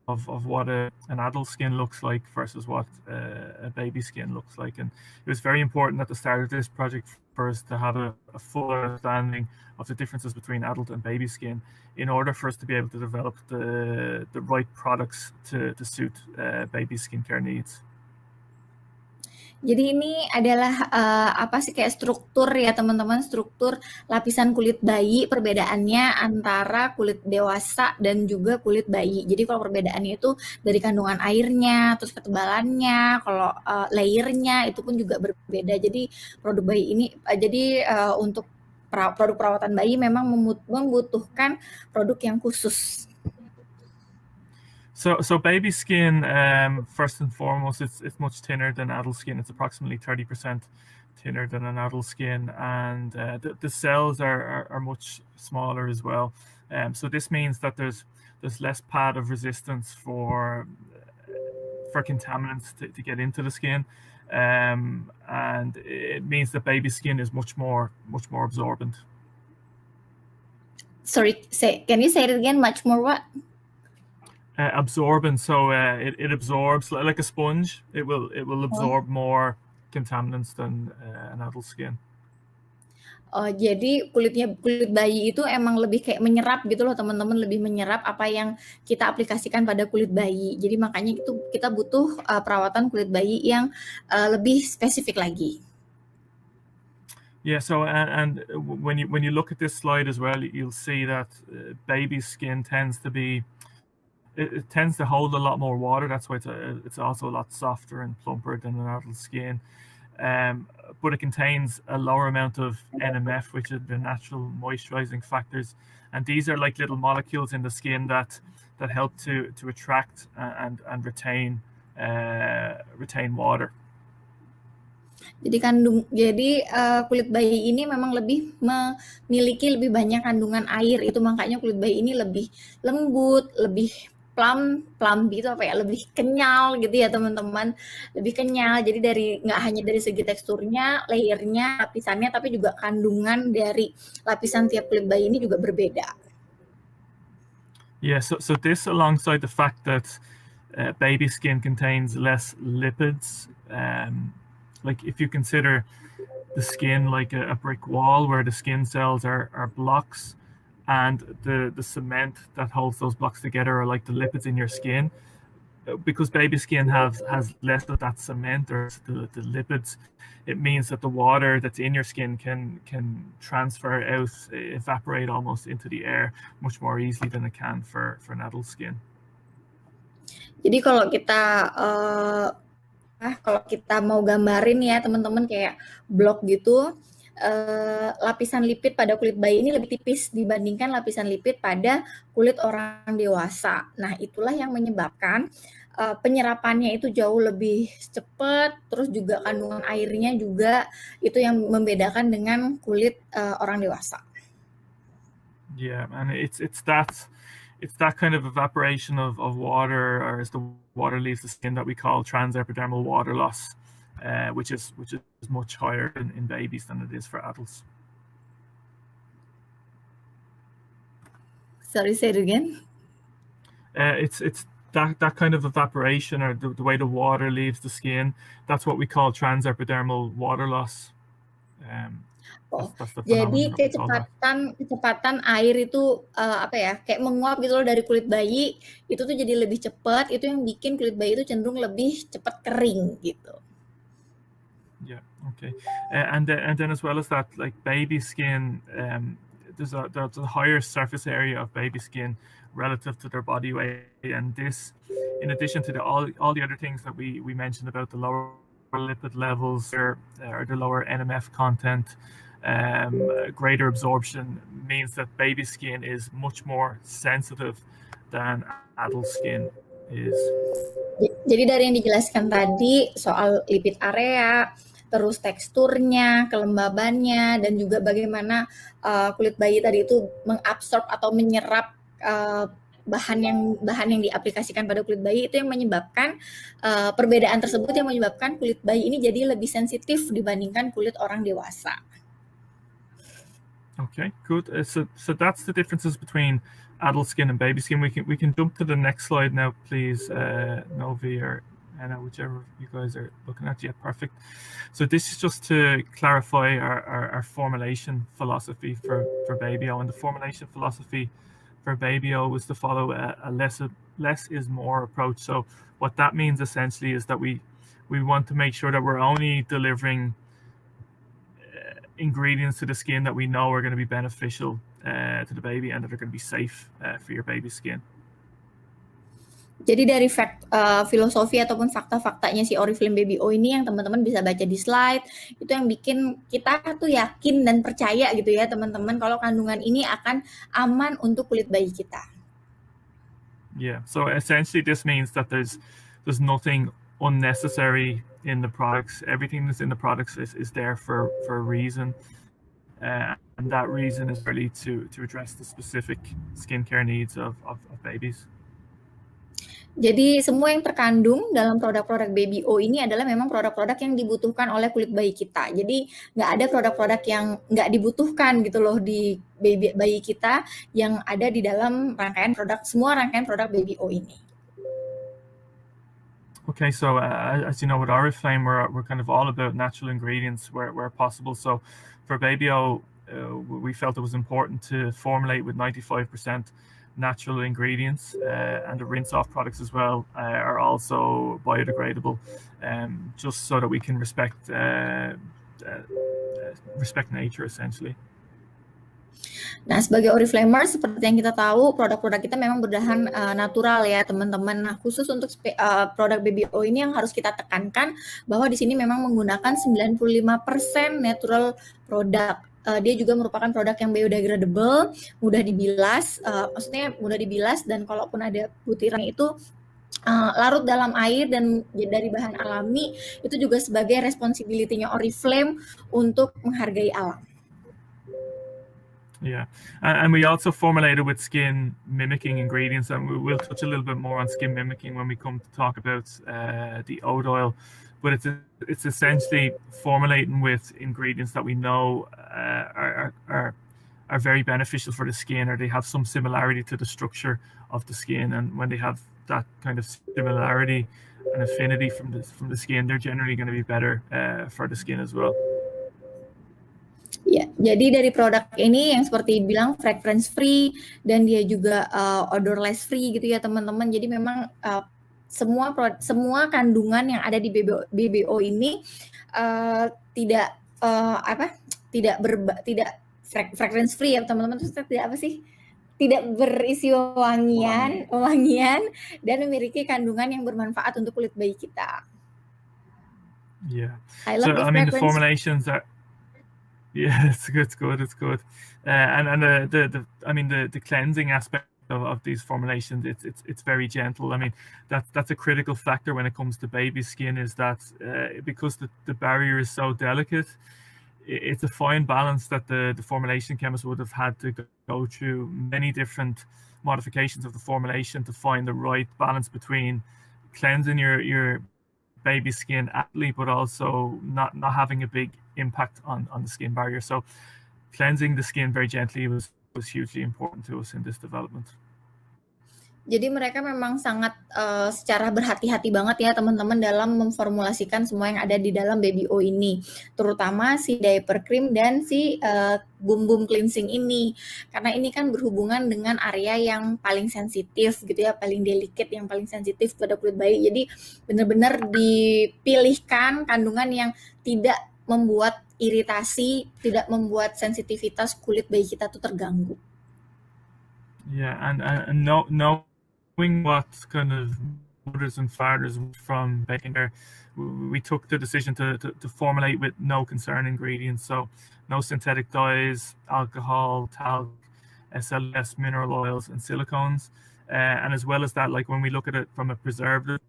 of what an adult skin looks like versus what a baby skin looks like. And it was very important at the start of this project for us to have a full understanding of the differences between adult and baby skin in order for us to be able to develop the right products to suit baby skincare needs. Jadi ini adalah kayak struktur ya teman-teman, struktur lapisan kulit bayi, perbedaannya antara kulit dewasa dan juga kulit bayi. Jadi kalau perbedaannya itu dari kandungan airnya, terus ketebalannya, kalau layernya itu pun juga berbeda. Jadi produk bayi ini, untuk produk perawatan bayi memang membutuhkan produk yang khusus. So baby skin, first and foremost, it's much thinner than adult skin. It's approximately 30% thinner than an adult skin, and the cells are much smaller as well. So this means that there's less pad of resistance for contaminants to get into the skin, and it means that baby skin is much more absorbent. Sorry, can you say it again? Much more what? Absorbent, so it absorbs like a sponge. It will absorb more contaminants than an adult skin. Jadi kulit bayi itu emang lebih kayak menyerap gitu loh teman-teman, lebih menyerap apa yang kita aplikasikan pada kulit bayi. Jadi makanya itu kita butuh perawatan kulit bayi yang lebih spesifik lagi. Yeah, so and when you look at this slide as well, you'll see that baby skin tends to be it tends to hold a lot more water. That's why it's also a lot softer and plumper than an adult skin. But it contains a lower amount of NMF, which is the natural moisturizing factors, and these are like little molecules in the skin that help to attract and retain water. Jadi kulit bayi ini memang memiliki lebih banyak kandungan air. Itu makanya kulit bayi ini lebih lembut, lebih plump gitu lebih kenyal gitu ya teman-teman, lebih kenyal. Jadi nggak hanya dari segi teksturnya, layernya, lapisannya, tapi juga kandungan dari lapisan tiap kulit bayi ini juga berbeda. Yeah, so this alongside the fact that baby skin contains less lipids, like if you consider the skin like a brick wall where the skin cells are blocks, and the cement that holds those blocks together are like the lipids in your skin. Because baby skin has less of that cement or the lipids, it means that the water that's in your skin can transfer out, evaporate almost into the air much more easily than it can for an adult skin. Jadi kalau kita mau gambarin ya teman-teman kayak blok gitu, lapisan lipid pada kulit bayi ini lebih tipis dibandingkan lapisan lipid pada kulit orang dewasa. Nah, itulah yang menyebabkan penyerapannya itu jauh lebih cepat, terus juga kandungan airnya juga itu yang membedakan dengan kulit orang dewasa. Yeah, and it's that kind of evaporation of water, or as the water leaves the skin, that we call transepidermal water loss. Which is much higher in babies than it is for adults. Sorry, say it again. It's that kind of evaporation, or the way the water leaves the skin. That's what we call transepidermal water loss. That's jadi kecepatan air itu kayak menguap gitu loh dari kulit bayi, itu tuh jadi lebih cepat. Itu yang bikin kulit bayi itu cenderung lebih cepat kering gitu. Yeah. Okay. And then as well as that, like baby skin, there's a higher surface area of baby skin relative to their body weight, and this, in addition to all the other things that we mentioned about the lower lipid levels or the lower NMF content, greater absorption, means that baby skin is much more sensitive than adult skin is. Jadi dari yang dijelaskan tadi soal lipid area, terus teksturnya, kelembabannya, dan juga bagaimana kulit bayi tadi itu mengabsorb atau menyerap bahan yang diaplikasikan pada kulit bayi, itu yang menyebabkan perbedaan tersebut yang menyebabkan kulit bayi ini jadi lebih sensitif dibandingkan kulit orang dewasa. Okay, good. So that's the differences between adult skin and baby skin. We can jump to the next slide now, please, Novi or Anna, whichever you guys are looking at. Yeah, perfect. So this is just to clarify our formulation philosophy for Babyo, and the formulation philosophy for Babyo was to follow a less is more approach. So what that means essentially is that we want to make sure that we're only delivering ingredients to the skin that we know are going to be beneficial to the baby and that are going to be safe for your baby's skin. Jadi dari filosofi ataupun fakta-faktanya si Oriflame Babyo ini yang teman-teman bisa baca di slide, itu yang bikin kita tuh yakin dan percaya gitu ya teman-teman kalau kandungan ini akan aman untuk kulit bayi kita. Yeah, so essentially this means that there's nothing unnecessary in the products. Everything that's in the products is there for a reason, and that reason is really to address the specific skincare needs of babies. Jadi semua yang terkandung dalam produk-produk Babyo ini adalah memang produk-produk yang dibutuhkan oleh kulit bayi kita. Jadi nggak ada produk-produk yang nggak dibutuhkan gitu loh di bayi kita yang ada di dalam semua rangkaian produk Babyo ini. Okay, so as you know, with Oriflame, we're kind of all about natural ingredients where possible. So for Babyo, we felt it was important to formulate with 95% natural ingredients, and the rinse-off products as well are also biodegradable, just so that we can respect nature essentially. Nah, sebagai Oriflamers, seperti yang kita tahu, produk-produk kita memang berbahan natural ya, teman-teman. Nah, khusus untuk produk Babyo ini yang harus kita tekankan bahwa di sini memang menggunakan 95% natural produk. Dia juga merupakan produk yang biodegradable, mudah dibilas, maksudnya mudah dibilas, dan kalaupun ada butiran itu larut dalam air dan dari bahan alami, itu juga sebagai responsibility-nya Oriflame untuk menghargai alam. Yeah, and we also formulated with skin mimicking ingredients, and we'll touch a little bit more on skin mimicking when we come to talk about the oat oil. But it's essentially formulating with ingredients that we know are very beneficial for the skin, or they have some similarity to the structure of the skin. And when they have that kind of similarity and affinity from the skin, they're generally going to be better for the skin as well. Ya, jadi dari produk ini yang seperti bilang fragrance free dan dia juga odorless free gitu ya teman-teman. Jadi memang semua kandungan yang ada di Babyo ini tidak fragrance free ya teman-teman. Terus tidak berisi wangian dan memiliki kandungan yang bermanfaat untuk kulit bayi kita. Yeah. The formulations are. Yeah, it's good. And the cleansing aspect of these formulations, it's very gentle. I mean, that's a critical factor when it comes to baby skin, is that because the barrier is so delicate, it's a fine balance that the formulation chemist would have had to go through many different modifications of the formulation to find the right balance between cleansing your baby skin athlete, but also not having a big impact on the skin barrier. So cleansing the skin very gently was hugely important to us in this development. Jadi mereka memang sangat secara berhati-hati banget ya teman-teman dalam memformulasikan semua yang ada di dalam Babyo ini, terutama si diaper cream dan si boom cleansing ini, karena ini kan berhubungan dengan area yang paling sensitif gitu ya, paling delicate, yang paling sensitif pada kulit bayi. Jadi benar-benar dipilihkan kandungan yang tidak membuat iritasi, tidak membuat sensitivitas kulit bayi kita tuh terganggu. Yeah, and knowing what kind of mothers and fathers from baking there, we took the decision to formulate with no concern ingredients. So no synthetic dyes, alcohol, talc, SLS, mineral oils, and silicones. And as well as that, like when we look at it from a preservative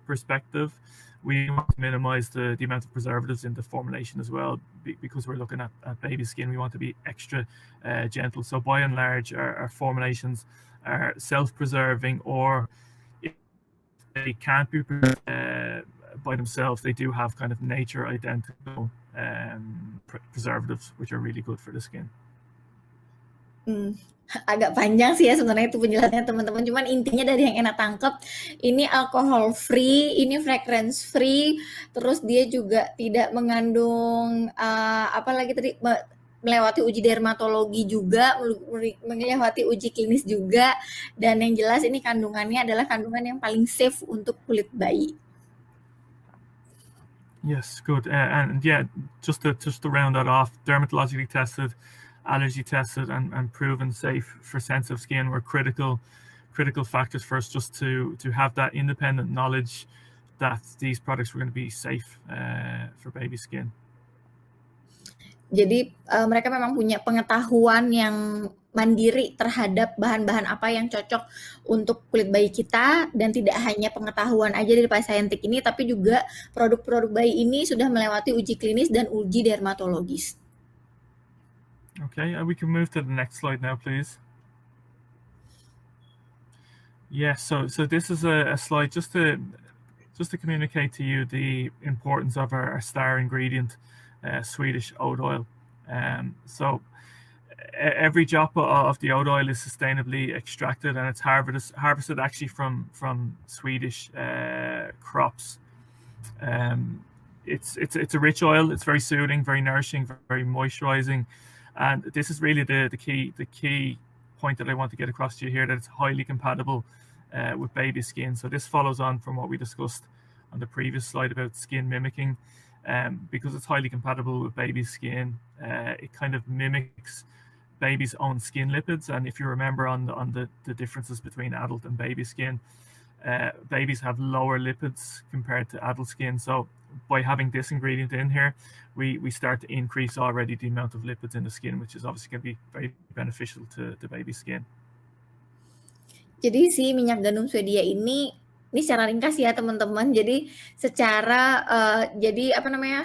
perspective, we want to minimize the amount of preservatives in the formulation as well, because we're looking at baby skin. We want to be extra gentle. So by and large, our formulations are self-preserving, or if they can't be by themselves, they do have kind of nature identical preservatives, which are really good for the skin. Agak panjang sih ya sebenarnya itu penjelasannya teman-teman, cuman intinya dari yang enak tangkep, ini alkohol free, ini fragrance free, terus dia juga tidak mengandung apalagi tadi, melewati uji dermatologi juga, melewati uji klinis juga, dan yang jelas ini kandungannya adalah kandungan yang paling safe untuk kulit bayi. Yes, good. And yeah, just to round that off, dermatologically tested, allergy tested, and proven safe for sensitive skin were critical factors for us, just to have that independent knowledge that these products were going to be safe for baby skin. Jadi mereka memang punya pengetahuan yang mandiri terhadap bahan-bahan apa yang cocok untuk kulit bayi kita, dan tidak hanya pengetahuan aja dari Pak Saintik ini, tapi juga produk-produk bayi ini sudah melewati uji klinis dan uji dermatologis. Okay, we can move to the next slide now, please. Yeah, so this is a slide just to communicate to you the importance of our star ingredient, Swedish oat oil. So every drop of the oat oil is sustainably extracted, and it's harvested actually from Swedish crops. It's a rich oil. It's very soothing, very nourishing, very moisturizing. And this is really the key point that I want to get across to you here, that it's highly compatible with baby skin. So this follows on from what we discussed on the previous slide about skin mimicking. Because it's highly compatible with baby skin, it kind of mimics baby's own skin lipids. And if you remember on the differences between adult and baby skin, babies have lower lipids compared to adult skin. So by having this ingredient in here, we start to increase already the amount of lipids in the skin, which is obviously going to be very beneficial to the baby skin. Jadi si minyak gandum Swedia ini secara ringkas ya teman-teman. Jadi secara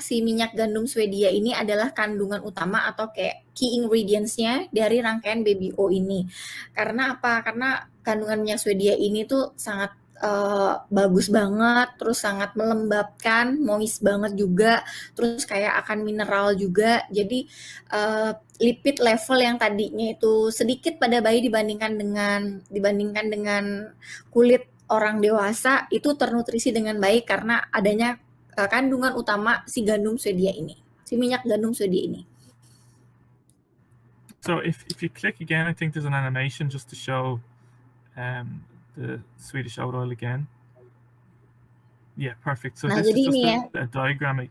si minyak gandum Swedia ini adalah kandungan utama atau kayak key ingredients-nya dari rangkaian Baby O ini. Karena apa? Karena kandungan minyak Swedia ini tuh sangat bagus banget, terus sangat melembabkan, moist banget juga, terus kayak akan mineral juga. Jadi lipid level yang tadinya itu sedikit pada bayi dibandingkan dengan kulit orang dewasa itu ternutrisi dengan baik karena adanya kandungan utama si gandum Swedia ini, si minyak gandum Swedia ini. So if you click again, I think there's an animation just to show the Swedish oat oil again. Yeah, perfect. So this is just a diagram.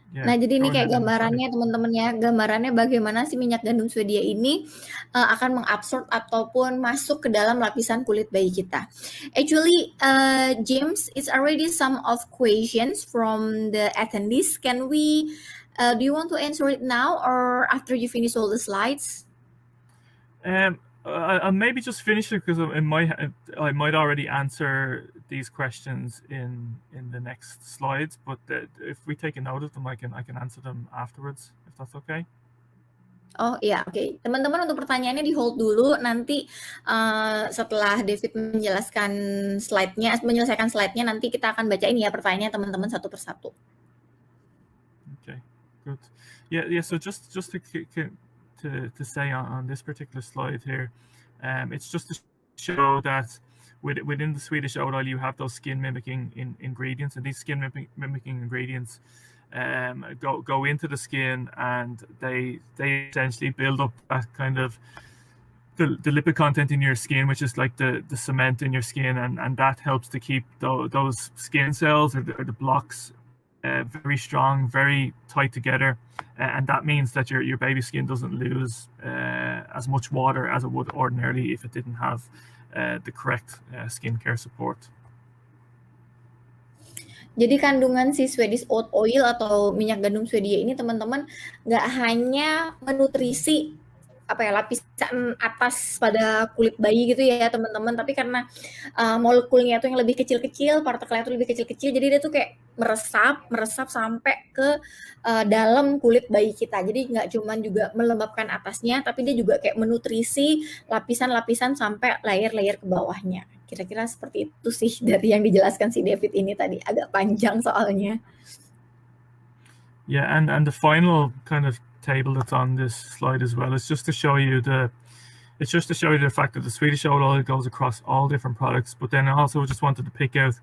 Yeah, jadi ini kayak gambarannya teman-teman ya, gambarannya bagaimana si minyak gandum Swedia ini akan mengabsorb ataupun masuk ke dalam lapisan kulit bayi kita. Actually, James, it's already some of questions from the attendees. Can we, do you want to answer it now or after you finish all the slides? I'll maybe just finish it because I might already answer these questions in the next slides. But if we take a note of them, I can answer them afterwards, if that's okay. Oh iya, oke. Teman-teman untuk pertanyaannya di hold dulu. Nanti setelah David menyelesaikan slide-nya, nanti kita akan bacain ya pertanyaannya teman-teman satu persatu. Okay, good. Yeah. So just to say on this particular slide here, it's just to show that within the Swedish oat oil you have those skin mimicking ingredients, and these skin mimicking ingredients go into the skin, and they essentially build up that kind of the lipid content in your skin, which is like the cement in your skin, and that helps to keep those skin cells or the blocks very strong, very tight together, and that means that your baby skin doesn't lose as much water as it would ordinarily if it didn't have the correct skincare support. Jadi kandungan si Swedish oat oil atau minyak gandum Swedia ini teman-teman nggak hanya menutrisi lapisan atas pada kulit bayi gitu ya teman-teman, tapi karena molekulnya tuh yang lebih kecil-kecil, partikelnya tuh lebih kecil-kecil, jadi dia tuh kayak meresap sampai ke dalam kulit bayi kita. Jadi nggak cuman juga melembabkan atasnya, tapi dia juga kayak menutrisi lapisan-lapisan sampai layer-layer ke bawahnya. Kira-kira seperti itu sih dari yang dijelaskan si David ini tadi, agak panjang soalnya. Yeah, and the final kind of table that's on this slide as well is just to show you the fact that the Swedish oil goes across all different products. But then I also just wanted to pick out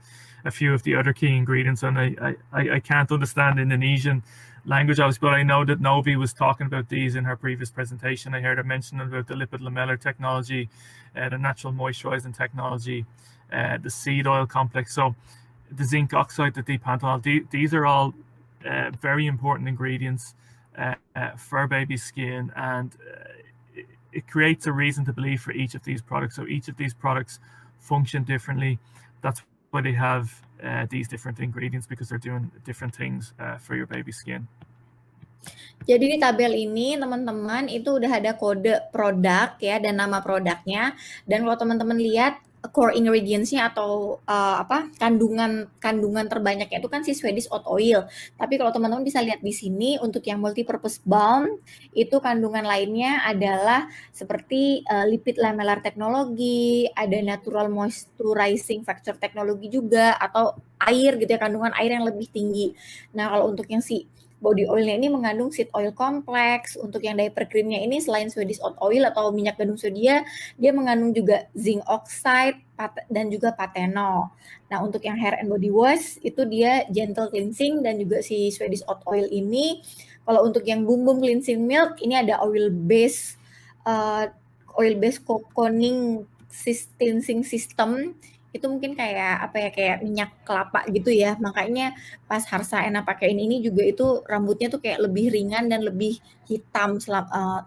a few of the other key ingredients. And I can't understand Indonesian language, obviously, but I know that Novi was talking about these in her previous presentation. I heard her mention about the lipid lamellar technology, the natural moisturizing technology, the seed oil complex. So the zinc oxide, the D-panthenol, these are all very important ingredients for baby skin, and it creates a reason to believe for each of these products. So each of these products function differently. That's why they have these different ingredients, because they're doing different things for your baby skin. Jadi di tabel ini teman-teman itu udah ada kode produk ya dan nama produknya. Dan kalau teman-teman lihat core ingredients-nya atau kandungan terbanyaknya itu kan si Swedish oat oil. Tapi kalau teman-teman bisa lihat di sini untuk yang multi-purpose balm itu kandungan lainnya adalah seperti lipid lamellar technology, ada natural moisturizing factor technology juga, atau air gitu ya, kandungan air yang lebih tinggi. Nah, kalau untuk yang si body oilnya ini mengandung seed oil complex. Untuk yang diaper creamnya ini selain Swedish oat oil atau minyak gandum sodia, dia mengandung juga zinc oxide dan juga pathenol. Nah, untuk yang hair and body wash itu dia gentle cleansing dan juga si Swedish oat oil ini. Kalau untuk yang Boom Boom cleansing milk ini ada oil base cocooning cleansing system. Itu mungkin kayak kayak minyak kelapa gitu ya. Makanya pas Harsa Ena pakein ini juga itu rambutnya tuh kayak lebih ringan dan lebih hitam setelah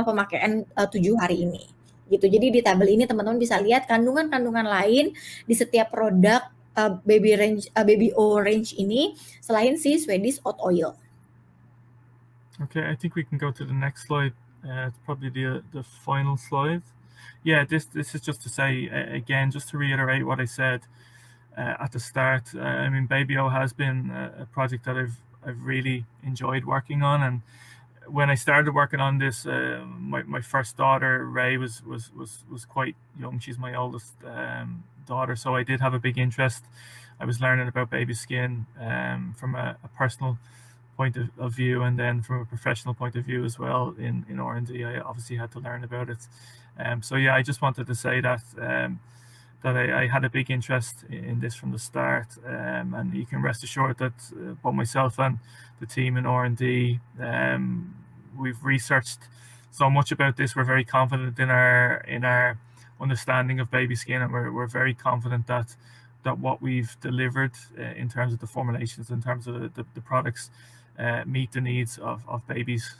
pemakaian 7 hari ini. Gitu. Jadi di tabel ini teman-teman bisa lihat kandungan-kandungan lain di setiap produk baby orange ini selain si Swedish oat oil. Okay, I think we can go to the next slide. It's probably the final slide. Yeah, this is just to say again, just to reiterate what I said at the start. I mean, Baby O has been a project that I've really enjoyed working on, and when I started working on this, my first daughter Ray was quite young. She's my oldest daughter, so I did have a big interest. I was learning about baby skin from a personal point of view, and then from a professional point of view as well. In R&D, I obviously had to learn about it. So yeah, I just wanted to say that I had a big interest in this from the start, and you can rest assured that both myself and the team in R&D, we've researched so much about this. We're very confident in our understanding of baby skin, and we're very confident that what we've delivered in terms of the formulations, in terms of the products, meet the needs of babies'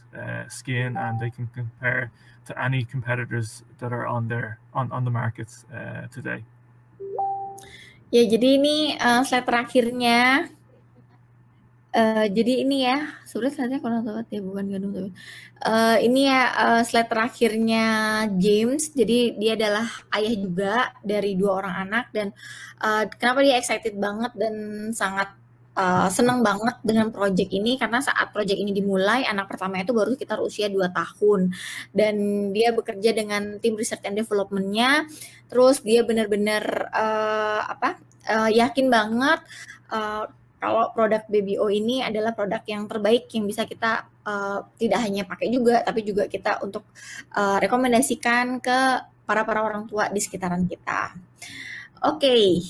skin, and they can compare to any competitors that are on the markets today. Ya, jadi ini slide terakhirnya. Jadi ini ya, sudah slide-nya kurang tepat ya, bukan gandum tapi. Ini ya slide terakhirnya James. Jadi dia adalah ayah juga dari 2 orang anak, dan kenapa dia excited banget dan sangat senang banget dengan project ini, karena saat project ini dimulai anak pertama itu baru sekitar usia 2 tahun, dan dia bekerja dengan tim research and development-nya. Terus dia benar-benar yakin banget kalau produk Baby O ini adalah produk yang terbaik yang bisa kita tidak hanya pakai juga, tapi juga kita untuk rekomendasikan ke para orang tua di sekitaran kita. Okay.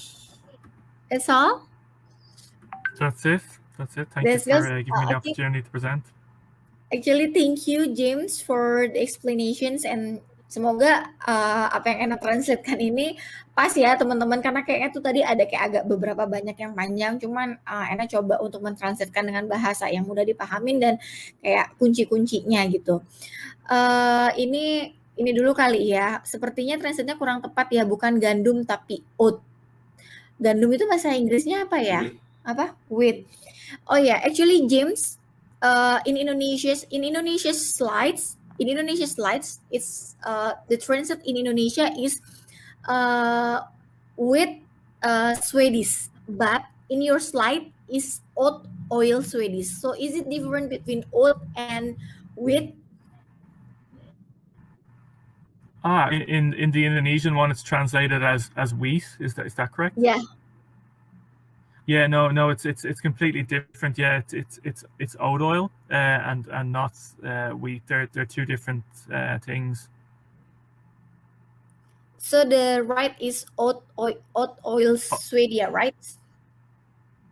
That's all. That's it. Thank you for giving me the opportunity to present. Actually, thank you, James, for the explanations, and semoga apa yang Ena translatekan ini pas ya teman-teman, karena kayaknya tuh tadi ada kayak agak beberapa banyak yang panjang, cuman Ena coba untuk mentranslatekan dengan bahasa yang mudah dipahamin dan kayak kunci-kuncinya gitu. Ini dulu kali ya, sepertinya translate-nya kurang tepat ya, bukan gandum tapi oat. Gandum itu bahasa Inggrisnya apa ya? Apa? Wheat. Oh ya, actually James, in Indonesia's slides in Indonesia slides, it's the translate in Indonesia is with Swedish, but in your slide is oat oil Swedish. So is it different between oat and wheat? In the Indonesian one, it's translated as wheat. Is that correct? Yeah. Yeah, no, it's completely different. Yeah, it's oat oil and not wheat. They're two different things. So the right is oat oil Swedia, right?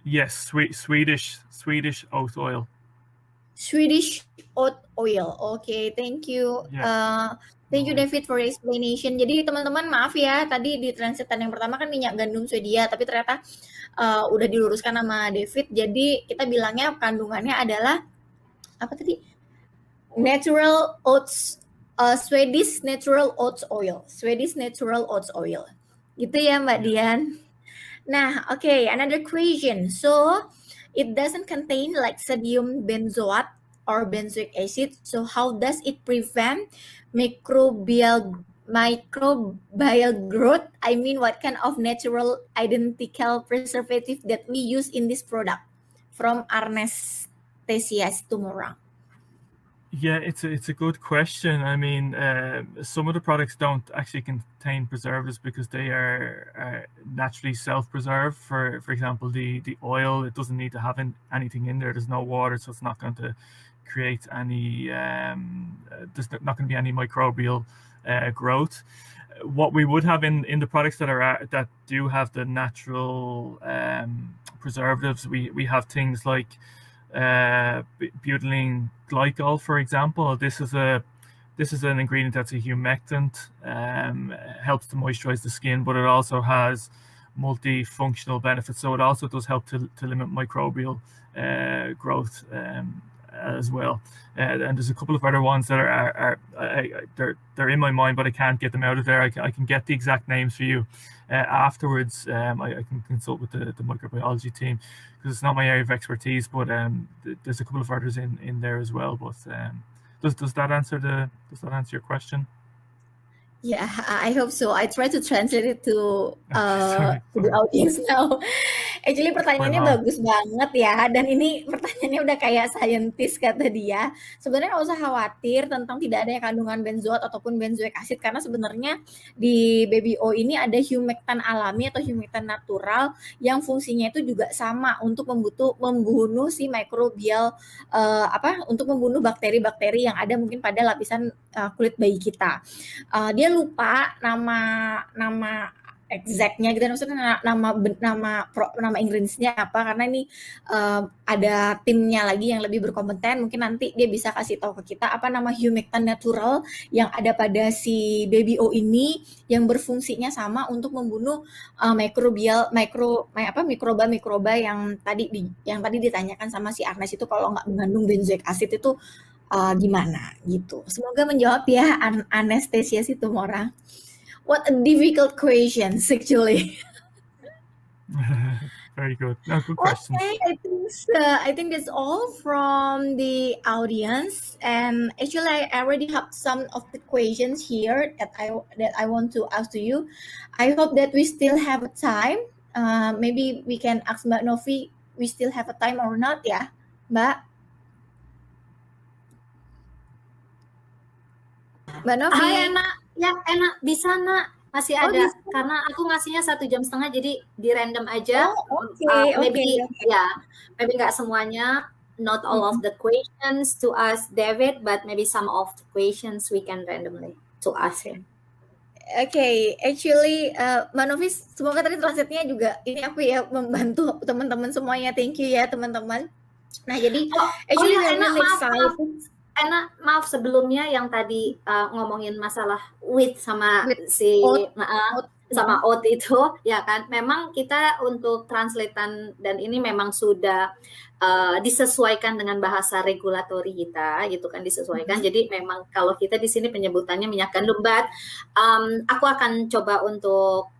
Yes, Swedish oat oil. Swedish oat oil. Okay, thank you. Thank you David for the explanation. Jadi teman-teman maaf ya, tadi di translatean yang pertama kan minyak gandum Swedia, tapi ternyata udah diluruskan sama David. Jadi kita bilangnya kandungannya adalah apa tadi? Natural oats, Swedish natural oats oil. Swedish natural oats oil. Gitu ya Mbak Dian. Nah, okay, another question. So it doesn't contain like sodium benzoate or benzoic acid. So how does it prevent microbial growth? I mean, what kind of natural identical preservative that we use in this product? From Anesthesia Tumorang. Yeah, it's a good question. I mean, some of the products don't actually contain preservatives because they are naturally self-preserved. For example, the oil, it doesn't need to have anything in there. There's no water, so it's not going to create any. There's not going to be any microbial growth. What we would have in the products that do have the natural preservatives, we have things like butylene glycol, for example. This is an ingredient that's a humectant, helps to moisturize the skin, but it also has multifunctional benefits. So it also does help to limit microbial growth as well. And there's a couple of other ones that they're in my mind, but I can't get them out of there. I can get the exact names for you afterwards. I can consult with the microbiology team because it's not my area of expertise, but there's a couple of others in there as well. But does that answer your question? Yeah, I hope so. I try to translate it to the audience now. Actually pertanyaannya bagus banget ya, dan ini pertanyaannya udah kayak scientist kata dia. Sebenarnya nggak usah khawatir tentang tidak adanya kandungan benzoat ataupun benzoic acid, karena sebenarnya di Baby O ini ada humectant alami atau humectant natural yang fungsinya itu juga sama untuk membunuh si mikrobial untuk membunuh bakteri-bakteri yang ada mungkin pada lapisan kulit bayi kita. Dia lupa nama exactnya gitu, maksudnya nama ingredientsnya apa, karena ini ada timnya lagi yang lebih berkompeten. Mungkin nanti dia bisa kasih tahu ke kita apa nama humectant natural yang ada pada si Baby O ini yang berfungsinya sama untuk membunuh mikroba yang tadi ditanyakan sama si Agnes itu, kalau nggak mengandung benzoic acid itu gimana gitu. Semoga menjawab ya Anesthesia Tumorang. What a difficult question actually. Very good. No, good question. Okay, I think that's all from the audience. And actually, I already have some of the questions here that I want to ask to you. I hope that we still have a time. Maybe we can ask Mbak Novi. We still have a time or not ya, Mbak? Mbak Novi. Hai Enak, ya Enak bisa Nak, masih ada bisa. Karena aku ngasihnya 1,5 jam, jadi di random aja. Maybe nggak semuanya, not all of the questions to ask David, but maybe some of the questions we can randomly to ask him. Okay, actually Mbak Novi, semoga tadi translate-nya juga ini aku ya membantu teman-teman semuanya. Thank you ya teman-teman. Nah jadi actually Enak, maaf sebelumnya yang tadi ngomongin masalah wheat sama sama oat itu, ya kan. Memang kita untuk translatean dan ini memang sudah disesuaikan dengan bahasa regulatori kita, gitu kan, disesuaikan. Jadi memang kalau kita di sini penyebutannya minyak gandum, but aku akan coba untuk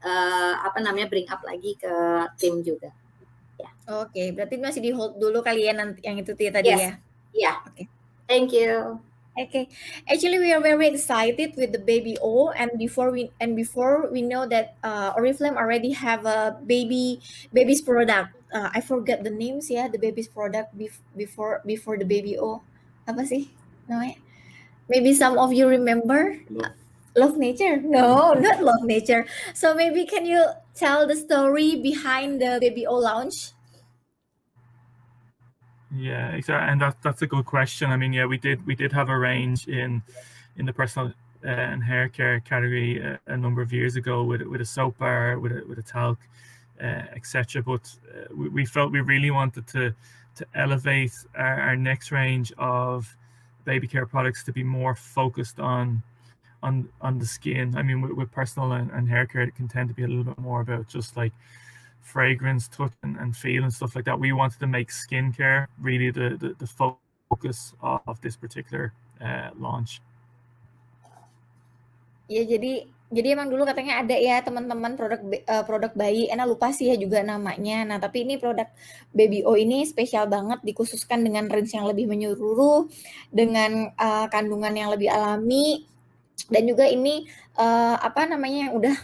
bring up lagi ke tim juga. Ya. Oke, berarti masih di hold dulu kali ya nanti yang itu tadi ya. Iya. Oke. Thank you. Okay, actually we are very excited with the Baby O, and before we know that Oriflame already have a baby's product. I forget the names ya, the baby's product before the Baby O. Apa sih namanya? Maybe some of you remember. Love Nature? No, not Love Nature. So maybe can you tell the story behind the Baby O launch? Yeah, exactly, and that's a good question. I mean, yeah, we did have a range in the personal and hair care category a number of years ago with a soap bar, with a talc, etc. But we felt we really wanted to elevate our next range of baby care products to be more focused on the skin. I mean, with personal and hair care, it can tend to be a little bit more about just like fragrance, touch, and feel and stuff like that. We wanted to make skincare really the focus of this particular launch. Ya, jadi emang dulu katanya ada ya teman-teman produk bayi, enak lupa sih ya juga namanya. Nah, tapi ini produk Baby O ini spesial banget, dikhususkan dengan range yang lebih menyeluruh, dengan kandungan yang lebih alami, dan juga ini apa namanya yang udah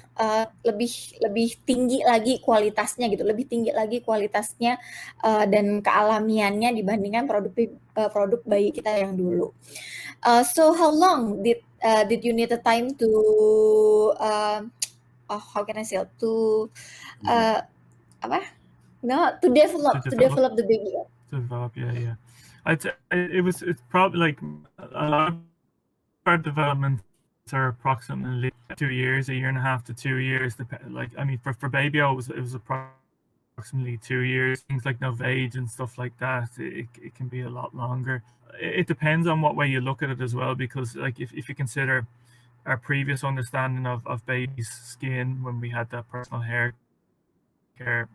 lebih tinggi lagi kualitasnya gitu, lebih tinggi lagi kualitasnya dan kealamiannya dibandingkan produk bayi kita yang dulu. So how long did you need the time to how can I say to apa? No, to develop the baby. To develop, yeah. It's probably like a lot of our developments are approximately 2 years, a year and a half to 2 years. Like, I mean, for Baby O, it was approximately 2 years. Things like Novage and stuff like that, it can be a lot longer. It depends on what way you look at it as well, because like if you consider our previous understanding of baby's skin when we had that personal hair care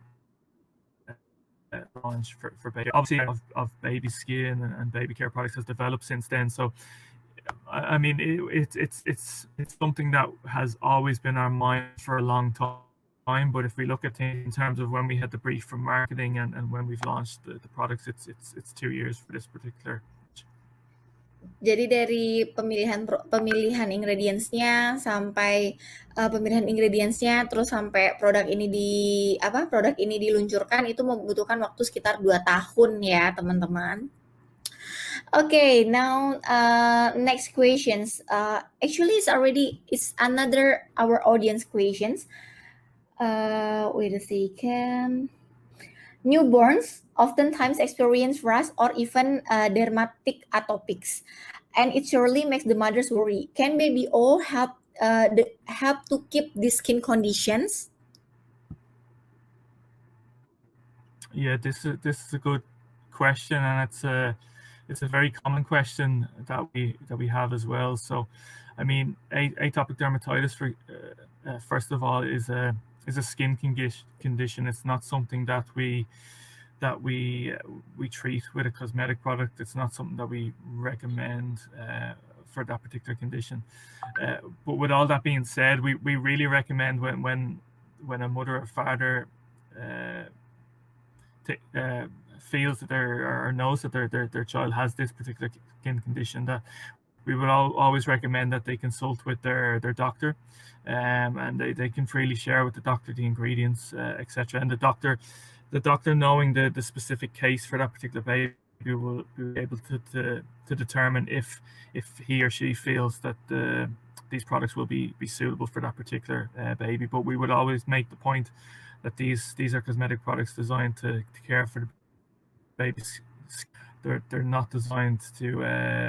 launch for baby, obviously of baby skin and baby care products has developed since then. So I mean, it's something that has always been our mind for a long time. But if we look at things in terms of when we had the brief from marketing and when we've launched the products, it's 2 years for this particular. Jadi dari pemilihan ingredients-nya sampai pemilihan ingredients-nya terus sampai produk ini diluncurkan itu membutuhkan waktu sekitar 2 tahun ya, teman-teman. Okay, now next questions. Actually it's another our audience questions. Wait a second. Newborns oftentimes experience rash or even dermatic atopics, and it surely makes the mothers worry. Can Baby O help to keep these skin conditions? Yeah, this is a good question, and it's a very common question that we have as well. So, I mean, atopic dermatitis, first of all, is a skin condition. It's not something that we treat with a cosmetic product. It's not something that we recommend for that particular condition. But with all that being said, we really recommend when a mother or father feels that or knows that their child has this particular skin condition, that we would always recommend that they consult with their doctor, and they can freely share with the doctor the ingredients, etc. And the doctor knowing the specific case for that particular baby will be able to determine if he or she feels that these products will be suitable for that particular baby. But we would always make the point that these are cosmetic products designed to care for the baby's. They're not designed to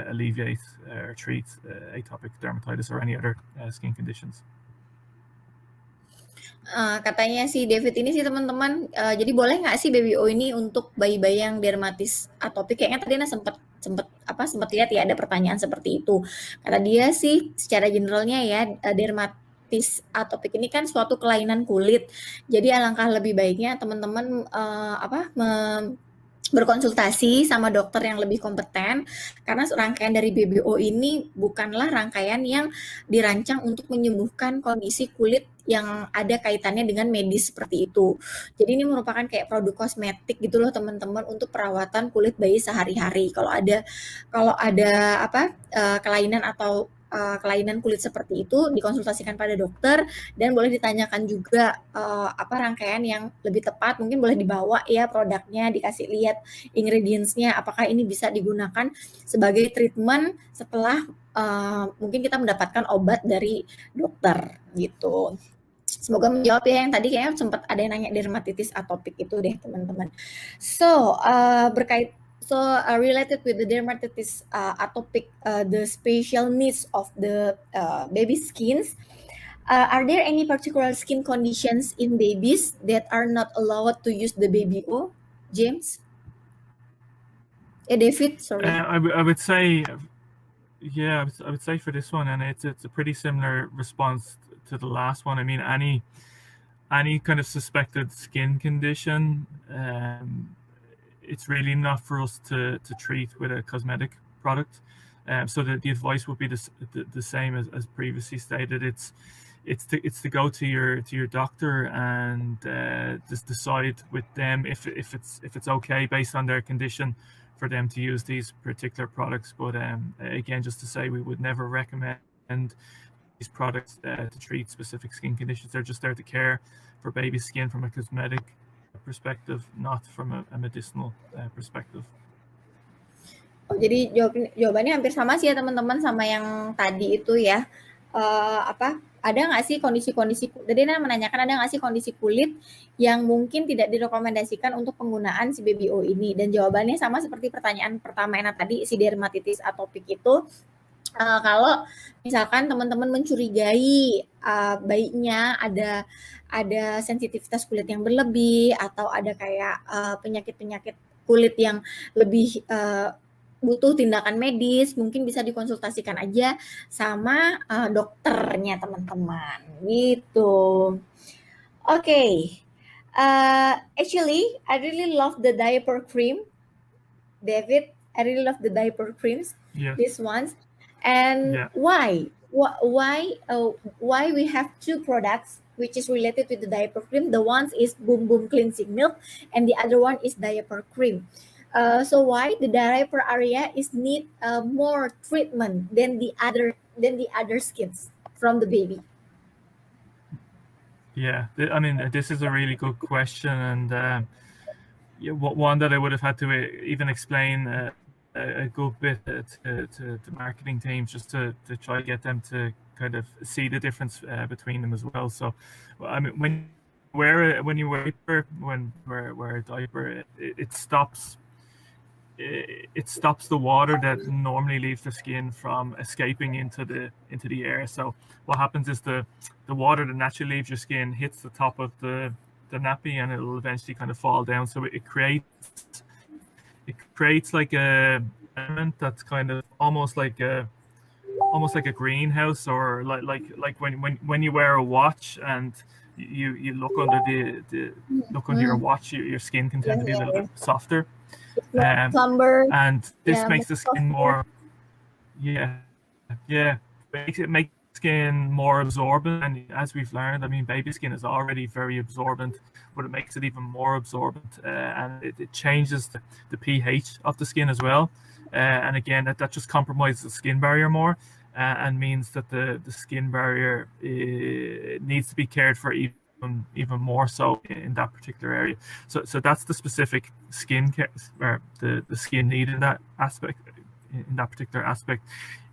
alleviate or treat atopic dermatitis or any other skin conditions. Katanya si David ini sih teman-teman, jadi boleh nggak sih Baby O ini untuk bayi-bayi yang dermatis atopik? Kayaknya tadi sempat lihat ya ada pertanyaan seperti itu. Kata dia sih secara generalnya ya dermatis atopik ini kan suatu kelainan kulit. Jadi alangkah lebih baiknya teman-teman berkonsultasi sama dokter yang lebih kompeten, karena rangkaian dari BBO ini bukanlah rangkaian yang dirancang untuk menyembuhkan kondisi kulit yang ada kaitannya dengan medis seperti itu. Jadi ini merupakan kayak produk kosmetik gitu loh teman-teman, untuk perawatan kulit bayi sehari-hari. Kalau ada kelainan atau kelainan kulit seperti itu, dikonsultasikan pada dokter, dan boleh ditanyakan juga rangkaian yang lebih tepat. Mungkin boleh dibawa ya produknya, dikasih lihat ingredients-nya, apakah ini bisa digunakan sebagai treatment setelah mungkin kita mendapatkan obat dari dokter gitu. Semoga menjawab ya, yang tadi kayaknya sempat ada yang nanya dermatitis atopik itu deh teman-teman. So related with the dermatitis atopic, the special needs of the baby skins, are there any particular skin conditions in babies that are not allowed to use the BBO, James? David, sorry. I would say, yeah, I would say for this one, and it's a pretty similar response to the last one. I mean, any kind of suspected skin condition, it's really not for us to treat with a cosmetic product. So the advice would be the same as previously stated. It's to go to your doctor and just decide with them if it's okay based on their condition for them to use these particular products. But again, just to say, we would never recommend these products to treat specific skin conditions. They're just there to care for baby skin from a cosmetic perspective, not from a medicinal perspective. Jadi jawabannya hampir sama sih ya teman-teman, sama yang tadi itu ya. Ada nggak sih kondisi-kondisi, jadi menanyakan ada nggak sih kondisi kulit yang mungkin tidak direkomendasikan untuk penggunaan si BBO ini, dan jawabannya sama seperti pertanyaan pertama yang tadi, si dermatitis atopik itu. Kalau misalkan teman-teman mencurigai bayinya ada sensitivitas kulit yang berlebih, atau ada kayak penyakit-penyakit kulit yang lebih butuh tindakan medis, mungkin bisa dikonsultasikan aja sama dokternya teman-teman gitu. Okay. Actually, I really love the diaper cream, David. I really love the diaper creams. Yeah. These ones. And Yeah. why we have two products which is related with the diaper cream? The one is Boom Boom Cleansing Milk, and the other one is diaper cream. So why the diaper area is need more treatment than the other skins from the baby? Yeah, I mean, this is a really good question, and one that I would have had to even explain a good bit to marketing teams, just to try to get them to kind of see the difference between them as well. So, I mean, when you wear a diaper, it stops the water that normally leaves the skin from escaping into the air. So what happens is the water that naturally leaves your skin hits the top of the nappy, and it'll eventually kind of fall down. So it creates like a element that's kind of almost like a greenhouse, or like when you wear a watch and you look under look under your watch, your skin can tend to be a little bit softer. And this makes the skin more, it makes skin more absorbent. And as we've learned, I mean, baby skin is already very absorbent, but it makes it even more absorbent, and it changes the pH of the skin as well. And again, that just compromises the skin barrier more, and means that the skin barrier needs to be cared for even more so in that particular area. So that's the specific skin care, or the skin need in that aspect, in that particular aspect.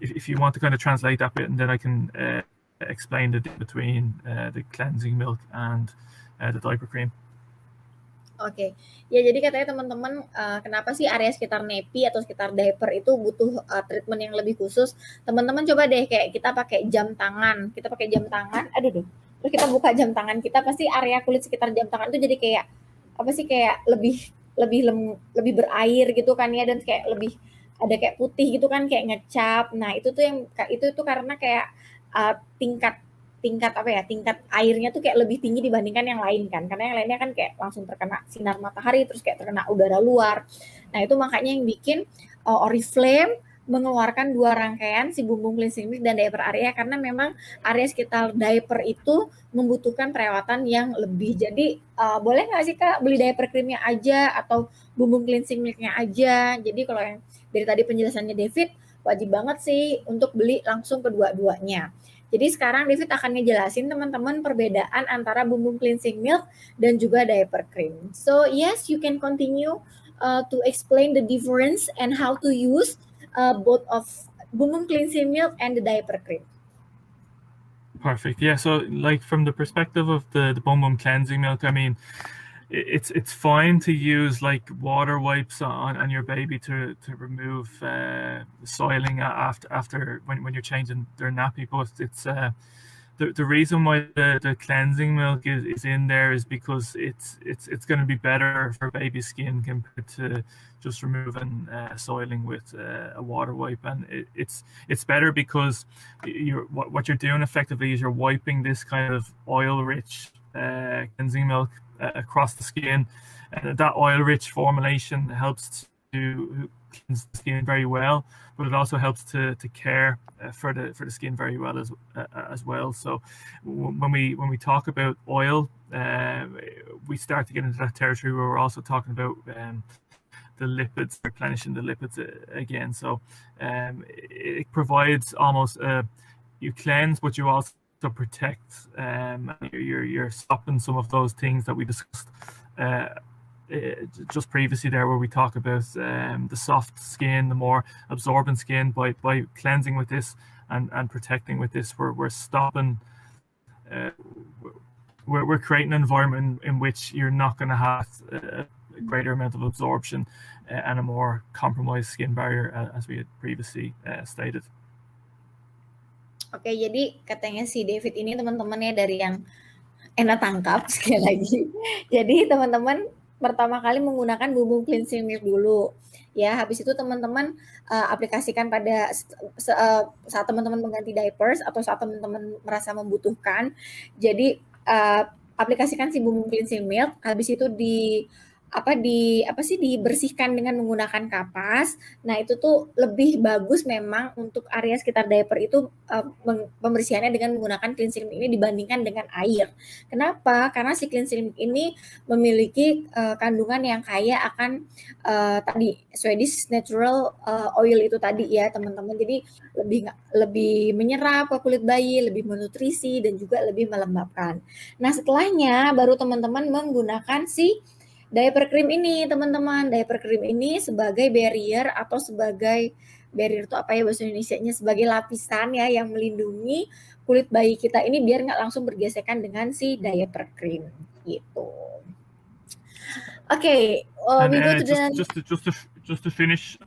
If you want to kind of translate that bit, and then I can explain the difference between the cleansing milk and the diaper cream. Oke, ya jadi katanya teman-teman, kenapa sih area sekitar nepi atau sekitar diaper itu butuh treatment yang lebih khusus? Teman-teman coba deh kayak kita pakai jam tangan, terus kita buka jam tangan kita, pasti area kulit sekitar jam tangan itu jadi kayak kayak lebih berair gitu kan ya, dan kayak lebih ada kayak putih gitu kan, kayak ngecap. Nah itu tuh karena kayak tingkat tingkat airnya tuh kayak lebih tinggi dibandingkan yang lain kan, karena yang lainnya kan kayak langsung terkena sinar matahari terus kayak terkena udara luar. Nah itu makanya yang bikin Oriflame mengeluarkan 2 rangkaian si bumbung cleansing milk dan diaper area, karena memang area sekitar diaper itu membutuhkan perawatan yang lebih. Jadi boleh nggak sih Kak beli diaper creamnya aja atau bumbung cleansing milknya aja? Jadi kalau yang dari tadi penjelasannya David, wajib banget sih untuk beli langsung kedua-duanya. Jadi sekarang David akan ngejelasin teman-teman perbedaan antara bumbung cleansing milk dan juga diaper cream. So yes, you can continue to explain the difference and how to use both of bumbung cleansing milk and the diaper cream. Perfect. Yeah. So, like from the perspective of the Bum Bum cleansing milk, I mean, it's fine to use like water wipes on your baby to remove soiling after when you're changing their nappy, but it's the reason why the cleansing milk is in there is because it's going to be better for baby skin compared to just removing soiling with a water wipe, and it's better because what you're doing effectively is you're wiping this kind of oil-rich cleansing milk across the skin, and that oil-rich formulation helps to cleanse the skin very well, but it also helps to care for the skin very well as well. So when we talk about oil, we start to get into that territory where we're also talking about the lipids, replenishing the lipids again. So it provides almost you cleanse, but you also protect. You're stopping some of those things that we discussed just previously there, where we talk about the soft skin, the more absorbent skin. By cleansing with this and protecting with this, we're stopping. We're creating an environment in which you're not going to have a greater amount of absorption and a more compromised skin barrier, as we had previously stated. Oke, jadi katanya si David ini teman-teman ya dari yang enak tangkap sekali lagi. Jadi teman-teman pertama kali menggunakan bumbung cleansing milk dulu. Ya, habis itu teman-teman aplikasikan pada saat teman-teman mengganti diapers atau saat teman-teman merasa membutuhkan. Jadi aplikasikan si bumbung cleansing milk, habis itu dibersihkan dengan menggunakan kapas. Nah, itu tuh lebih bagus memang untuk area sekitar diaper itu pembersihannya dengan menggunakan cleansing milk ini dibandingkan dengan air. Kenapa? Karena si cleansing milk ini memiliki kandungan yang kaya akan tadi Swedish natural oil itu tadi ya, teman-teman. Jadi lebih menyerap ke kulit bayi, lebih menutrisi dan juga lebih melembabkan. Nah, setelahnya baru teman-teman menggunakan si diaper cream ini, teman-teman. Diaper cream ini sebagai barrier atau sebagai barrier itu apa ya bahasa Indonesianya, sebagai lapisan ya yang melindungi kulit bayi kita ini biar nggak langsung bergesekan dengan si diaper cream gitu. Oke, we go to just to finish.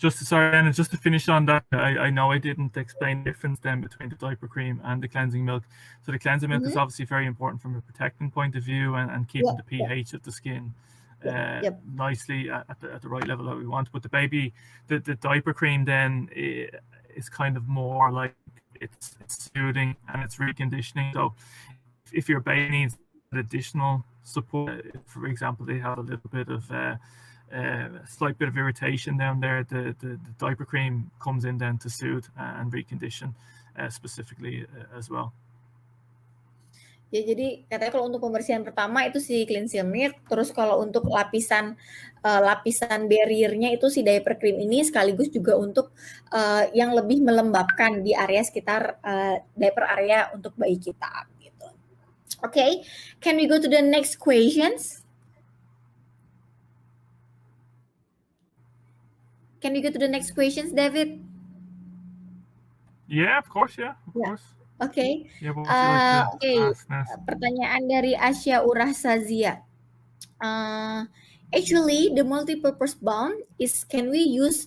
Just to finish on that, I know I didn't explain the difference then between the diaper cream and the cleansing milk. So the cleansing milk is obviously very important from a protecting point of view and keeping the pH of the skin nicely at the right level that we want. But the diaper cream then is kind of more like it's soothing and it's reconditioning. So if your baby needs additional support, for example, they have a little bit of slight bit of irritation down there, the diaper cream comes in then to soothe and recondition specifically as well. Ya, jadi katanya kalau untuk pembersihan pertama itu si cleansing milk, terus kalau untuk lapisan barriernya itu si diaper cream ini, sekaligus juga untuk yang lebih melembabkan di area sekitar diaper area untuk bayi kita gitu. Okay, can we go to the next questions? Can we go to the next questions, David? Yeah, of course. Yeah, of course. Okay. Yeah, what would you like to ask? Pertanyaan dari Asya Urahsazia. Actually, the multi-purpose balm can we use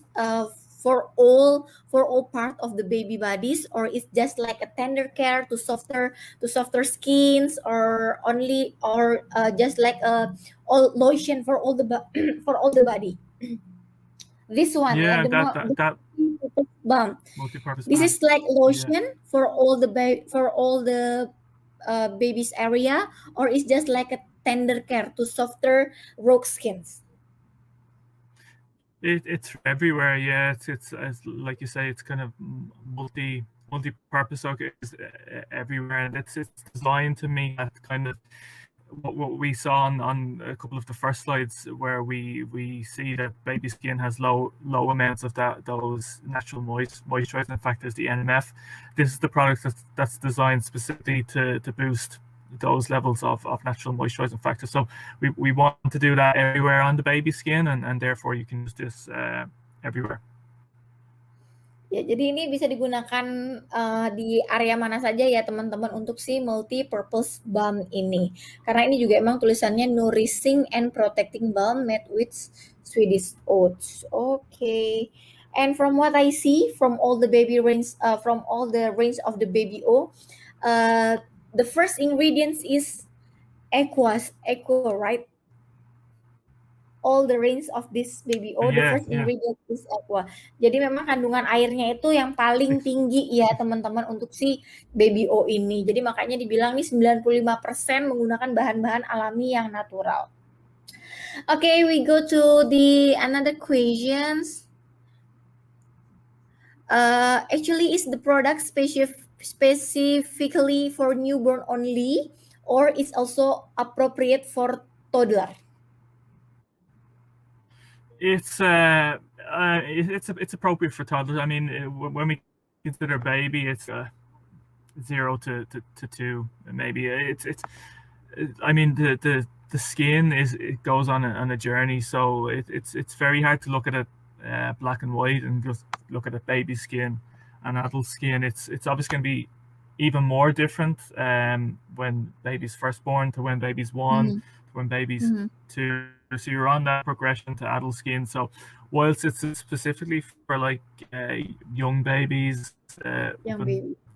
for all part of the baby bodies, or it's just like a tender care to softer skins, or just like a all lotion for all the body? This one, yeah, balm. multi-purpose This balm. is like lotion for all the baby's area, or it's just like a tender care to softer rogue skins? It's everywhere. Yeah, it's like you say, it's kind of multi-purpose. So it's everywhere, and it's designed to meet that kind of what we saw on a couple of the first slides, where we see that baby skin has low amounts of those natural moisturizing factors, the NMF. This is the product that's designed specifically to boost those levels of natural moisturizing factors. So we want to do that everywhere on the baby skin, and therefore you can use this everywhere. Ya, jadi ini bisa digunakan di area mana saja ya teman-teman untuk si multi-purpose balm ini. Karena ini juga emang tulisannya nourishing and protecting balm made with Swedish oats. Okay. And from what I see from all the range of the Baby O, the first ingredients is aqua, right? All the range of this Baby O, the first ingredient is aqua. Jadi memang kandungan airnya itu yang paling tinggi ya teman-teman untuk si Baby O ini. Jadi makanya dibilang nih 95% menggunakan bahan-bahan alami yang natural. Okay, we go to the another questions. Actually, is the product specifically for newborn only, or is also appropriate for toddler? It's appropriate for toddlers. I mean, when we consider baby, it's 0 to 2, maybe. I mean, the skin it goes on a journey, so it's very hard to look at it black and white and just look at a baby skin and adult skin. It's obviously going to be even more different when baby's first born to when baby's 1, to when baby's 2. So you're on that progression to adult skin. So whilst it's specifically for like young babies,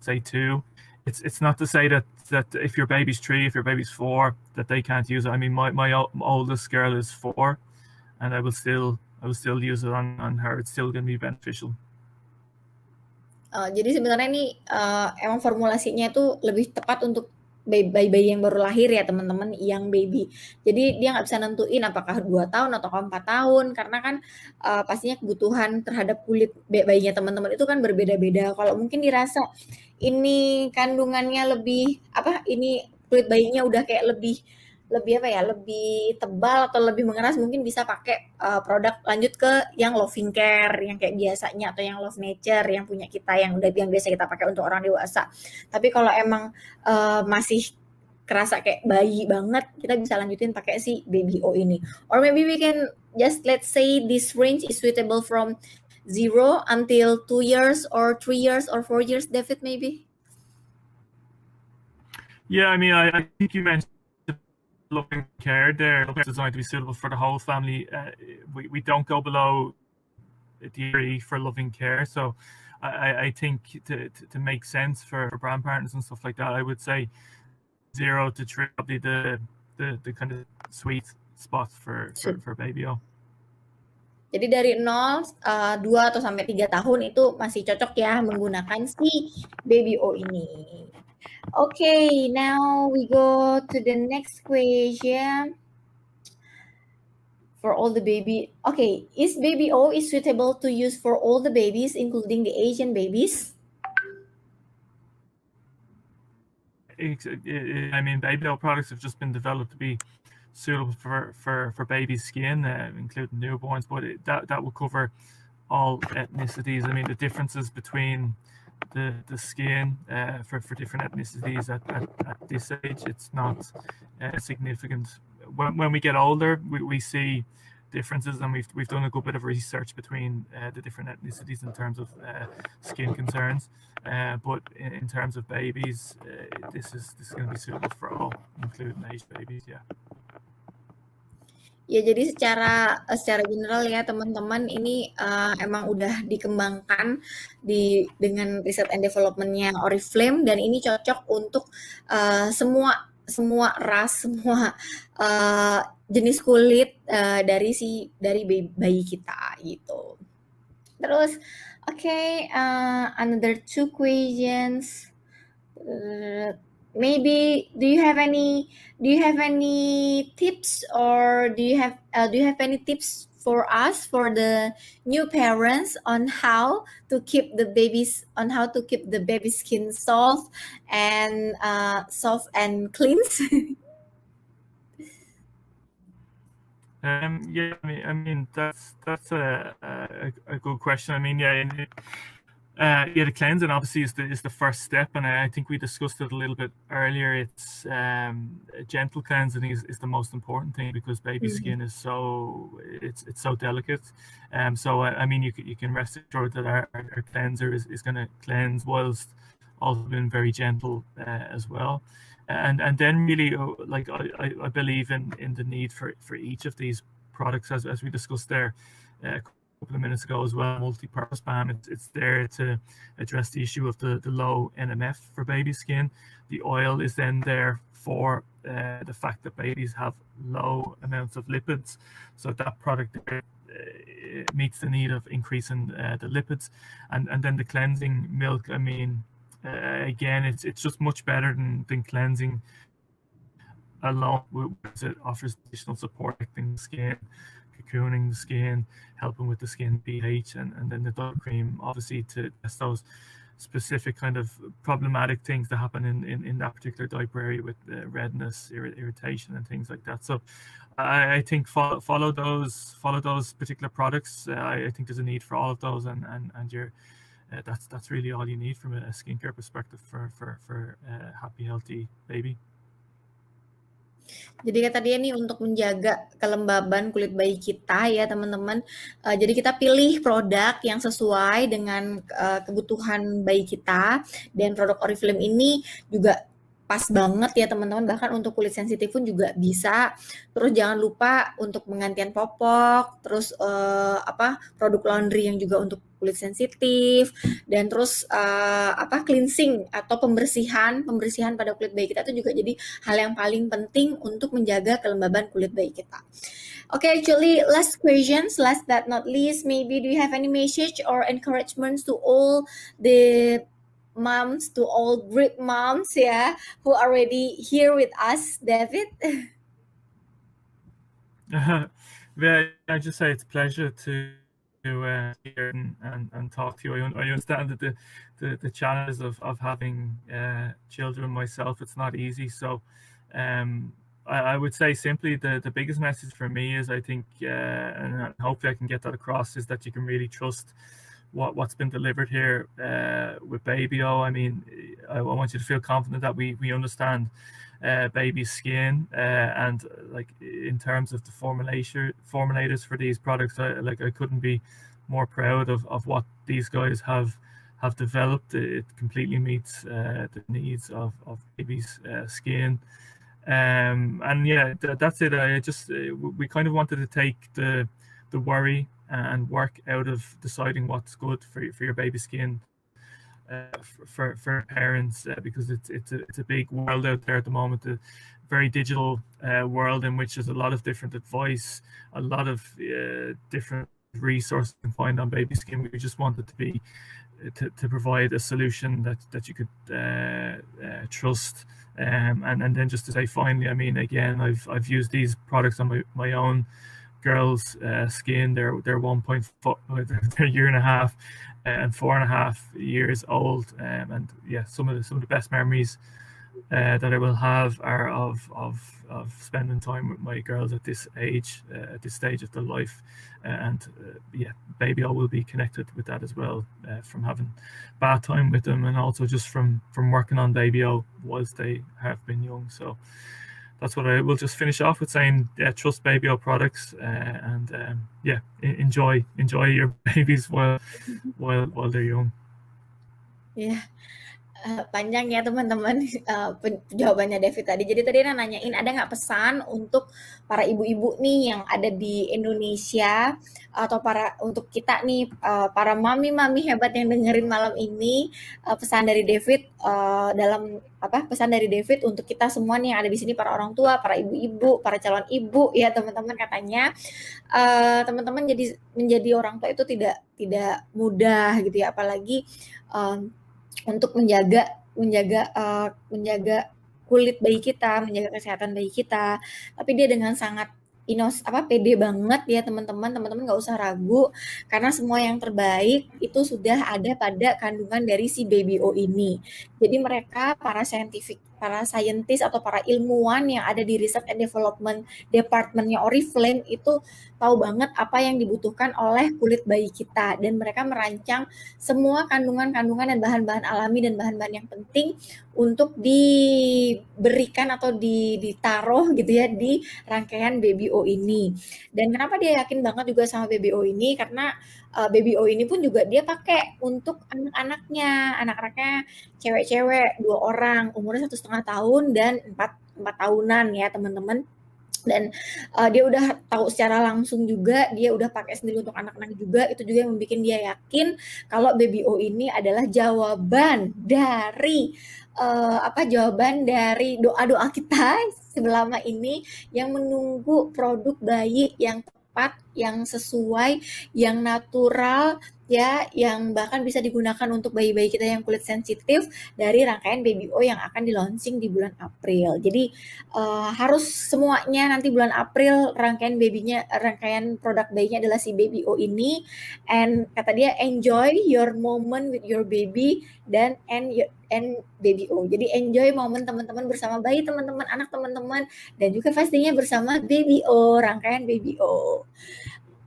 say 2, it's not to say that if your baby's 3, if your baby's 4, that they can't use it. I mean, my oldest girl is 4, and I will still use it on her. It's still going to be beneficial. Jadi sebenarnya ini emang formulasinya itu lebih tepat untuk bayi-bayi yang baru lahir ya teman-teman, young baby. Jadi dia nggak bisa nentuin apakah 2 tahun atau 4 tahun, karena kan pastinya kebutuhan terhadap kulit bayinya teman-teman itu kan berbeda-beda. Kalau mungkin dirasa ini kandungannya lebih ini kulit bayinya udah kayak lebih tebal atau lebih mengeras, mungkin bisa pakai produk lanjut ke yang Loving Care yang kayak biasanya, atau yang Love Nature yang punya kita, yang biasa kita pakai untuk orang dewasa. Tapi kalau emang masih kerasa kayak bayi banget, kita bisa lanjutin pakai si Baby O ini. Or maybe we can just let's say this range is suitable from 0 until 2 years or 3 years or 4 years, David, maybe? Yeah, I mean, I think you mentioned Loving Care there. It's designed to be suitable for the whole family. We don't go below the for Loving Care. So I think to make sense for brand partners and stuff like that, I would say 0 to 3 probably the kind of sweet spot for Baby O. Jadi dari 2 atau sampai 3 tahun itu masih cocok ya menggunakan si Baby O ini. Okay, now we go to the next question. For all the baby, okay, is Baby O is suitable to use for all the babies, including the Asian babies? I mean, Baby O products have just been developed to be suitable for baby skin, including newborns, but that will cover all ethnicities. I mean, the differences between the skin for different ethnicities at this age, it's not significant. When we get older, we see differences, and we've done a good bit of research between the different ethnicities in terms of skin concerns. But in terms of babies, this is going to be suitable for all, including Asian babies. Yeah. Ya, jadi secara general ya teman-teman, ini emang udah dikembangkan dengan riset and development-nya Oriflame, dan ini cocok untuk semua ras, semua jenis kulit dari bayi kita gitu. Terus, okay, another 2 questions. Maybe do you have any tips, or do you have any tips for us, for the new parents, on how to keep the baby skin soft and clean? Yeah, I mean that's a good question. I mean, yeah, the cleansing obviously is the first step, and I think we discussed it a little bit earlier. It's gentle cleansing is the most important thing, because baby skin is it's so delicate. So I mean, you can rest assured that our cleanser is going to cleanse whilst also being very gentle as well. And then really, like I believe in the need for each of these products, as we discussed there a couple of minutes ago as well. Multi-purpose balm, it's there to address the issue of the low NMF for baby skin. The oil is then there for the fact that babies have low amounts of lipids, so that product meets the need of increasing the lipids. And then the cleansing milk, I mean, again, it's just much better than cleansing alone. It offers additional support, protecting the skin, cocooning the skin, helping with the skin pH, and then the diaper cream, obviously, to test those specific kind of problematic things that happen in that particular diaper area with redness, irritation, and things like that. So I think follow those particular products. I think there's a need for all of those, and you're that's really all you need from a skincare perspective for a happy, healthy baby. Jadi kata dia nih, untuk menjaga kelembaban kulit bayi kita ya teman-teman. Jadi kita pilih produk yang sesuai dengan kebutuhan bayi kita, dan produk Oriflame ini juga pas banget ya teman-teman, bahkan untuk kulit sensitif pun juga bisa. Terus jangan lupa untuk penggantian popok, terus produk laundry yang juga untuk kulit sensitif, dan terus cleansing atau pembersihan pada kulit bayi kita itu juga jadi hal yang paling penting untuk menjaga kelembaban kulit bayi kita. Okay, actually, last questions, last but not least, maybe do you have any message or encouragements to all the moms, to all great moms, who are already here with us, David? Yeah, I just say it's a pleasure to hear and talk to you. I understand that the challenges of having children myself, it's not easy. So I would say simply the biggest message for me is, I think, and hopefully I can get that across, is that you can really trust what's been delivered here with Babyo. I mean, I want you to feel confident that we understand baby's skin, and like in terms of the formulators for these products, I couldn't be more proud of what these guys have developed. It completely meets the needs of baby's skin. And yeah, that's it. We kind of wanted to take the worry and work out of deciding what's good for your baby skin for parents, because it's a big world out there at the moment, a very digital world in which there's a lot of different advice, a lot of different resources you can find on baby skin. We just wanted to provide a solution that you could trust. And then just to say finally, I mean, again, I've used these products on my own girls' skin. They're 1.4, they're a year and a half and 4.5 years old, and yeah, some of the best memories that I will have are of spending time with my girls at this age, at this stage of their life, and yeah, Babyo will be connected with that as well, from having bath time with them, and also just from working on Babyo whilst they have been young. So that's what I will just finish off with saying. Trust Babyo products, and yeah, enjoy your babies while they're young. Yeah. Panjang ya teman-teman jawabannya David tadi. Jadi tadi Ana nanyain ada nggak pesan untuk para ibu-ibu nih yang ada di Indonesia atau untuk kita nih para mami-mami hebat yang dengerin malam ini, pesan dari David pesan dari David untuk kita semua nih yang ada di sini, para orang tua, para ibu-ibu, para calon ibu ya teman-teman. Katanya teman-teman menjadi orang tua itu tidak mudah gitu ya, apalagi untuk menjaga kulit bayi kita, menjaga kesehatan bayi kita. Tapi dia dengan sangat pede banget ya teman-teman nggak usah ragu, karena semua yang terbaik itu sudah ada pada kandungan dari si baby O ini. Jadi mereka para scientist atau para ilmuwan yang ada di Research and Development Department-nya Oriflame itu tahu banget apa yang dibutuhkan oleh kulit bayi kita, dan mereka merancang semua kandungan-kandungan dan bahan-bahan alami dan bahan-bahan yang penting untuk diberikan atau ditaruh gitu ya di rangkaian baby O ini. Dan kenapa dia yakin banget juga sama baby O ini, karena baby O ini pun juga dia pakai untuk anak-anaknya cewek-cewek 2 orang, umurnya 1,5 tahun dan 4 tahunan ya teman-teman. Dan dia udah tahu secara langsung juga, dia udah pakai sendiri untuk anak-anak juga. Itu juga yang membuat dia yakin kalau baby O ini adalah jawaban dari doa-doa kita selama ini yang menunggu produk bayi yang tepat, yang sesuai, yang natural ya, yang bahkan bisa digunakan untuk bayi-bayi kita yang kulit sensitif dari rangkaian baby O yang akan di-launching di bulan April. Jadi harus semuanya nanti bulan April rangkaian produk bayinya adalah si baby O ini. And kata dia, enjoy your moment with your baby and baby O. Jadi enjoy momen teman-teman bersama bayi teman-teman, anak teman-teman, dan juga pastinya bersama baby O, rangkaian baby O.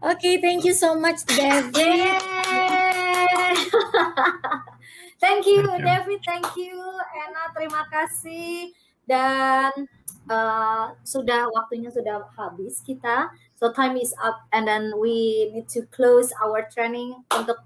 Oke, thank you so much, David. Thank you, David. Thank you, Anna. Terima kasih. Dan waktunya sudah habis kita. So time is up, and then we need to close our training untuk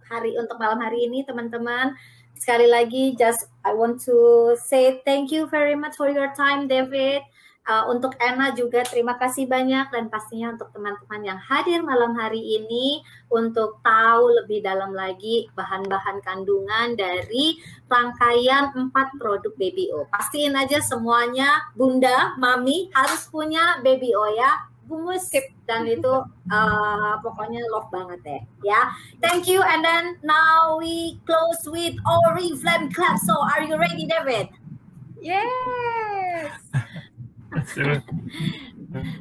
malam hari ini, teman-teman. Sekali lagi, I want to say thank you very much for your time, David. Untuk Anna juga terima kasih banyak, dan pastinya untuk teman-teman yang hadir malam hari ini untuk tahu lebih dalam lagi bahan-bahan kandungan dari rangkaian 4 produk baby O. Pastiin aja semuanya bunda, mami harus punya baby O ya. Bumus, dan itu pokoknya love banget deh ya. Thank you, and then now we close with Oriflame Club. So are you ready, David? Yes.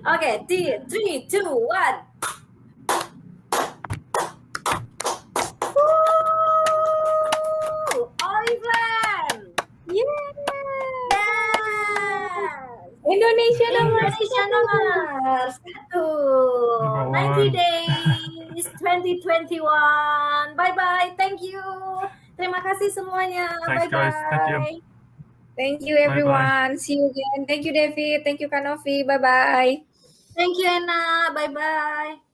Okay, 3, 2, 1. Oriflame. Yes. Indonesia nomor 1. 90 days 2021. Bye-bye. Thank you. Terima kasih semuanya. Thanks, bye-bye. guys. Thank you. Thank you, everyone. Bye-bye. See you again. Thank you, David. Thank you, Kanofi. Bye-bye. Thank you, Anna. Bye-bye.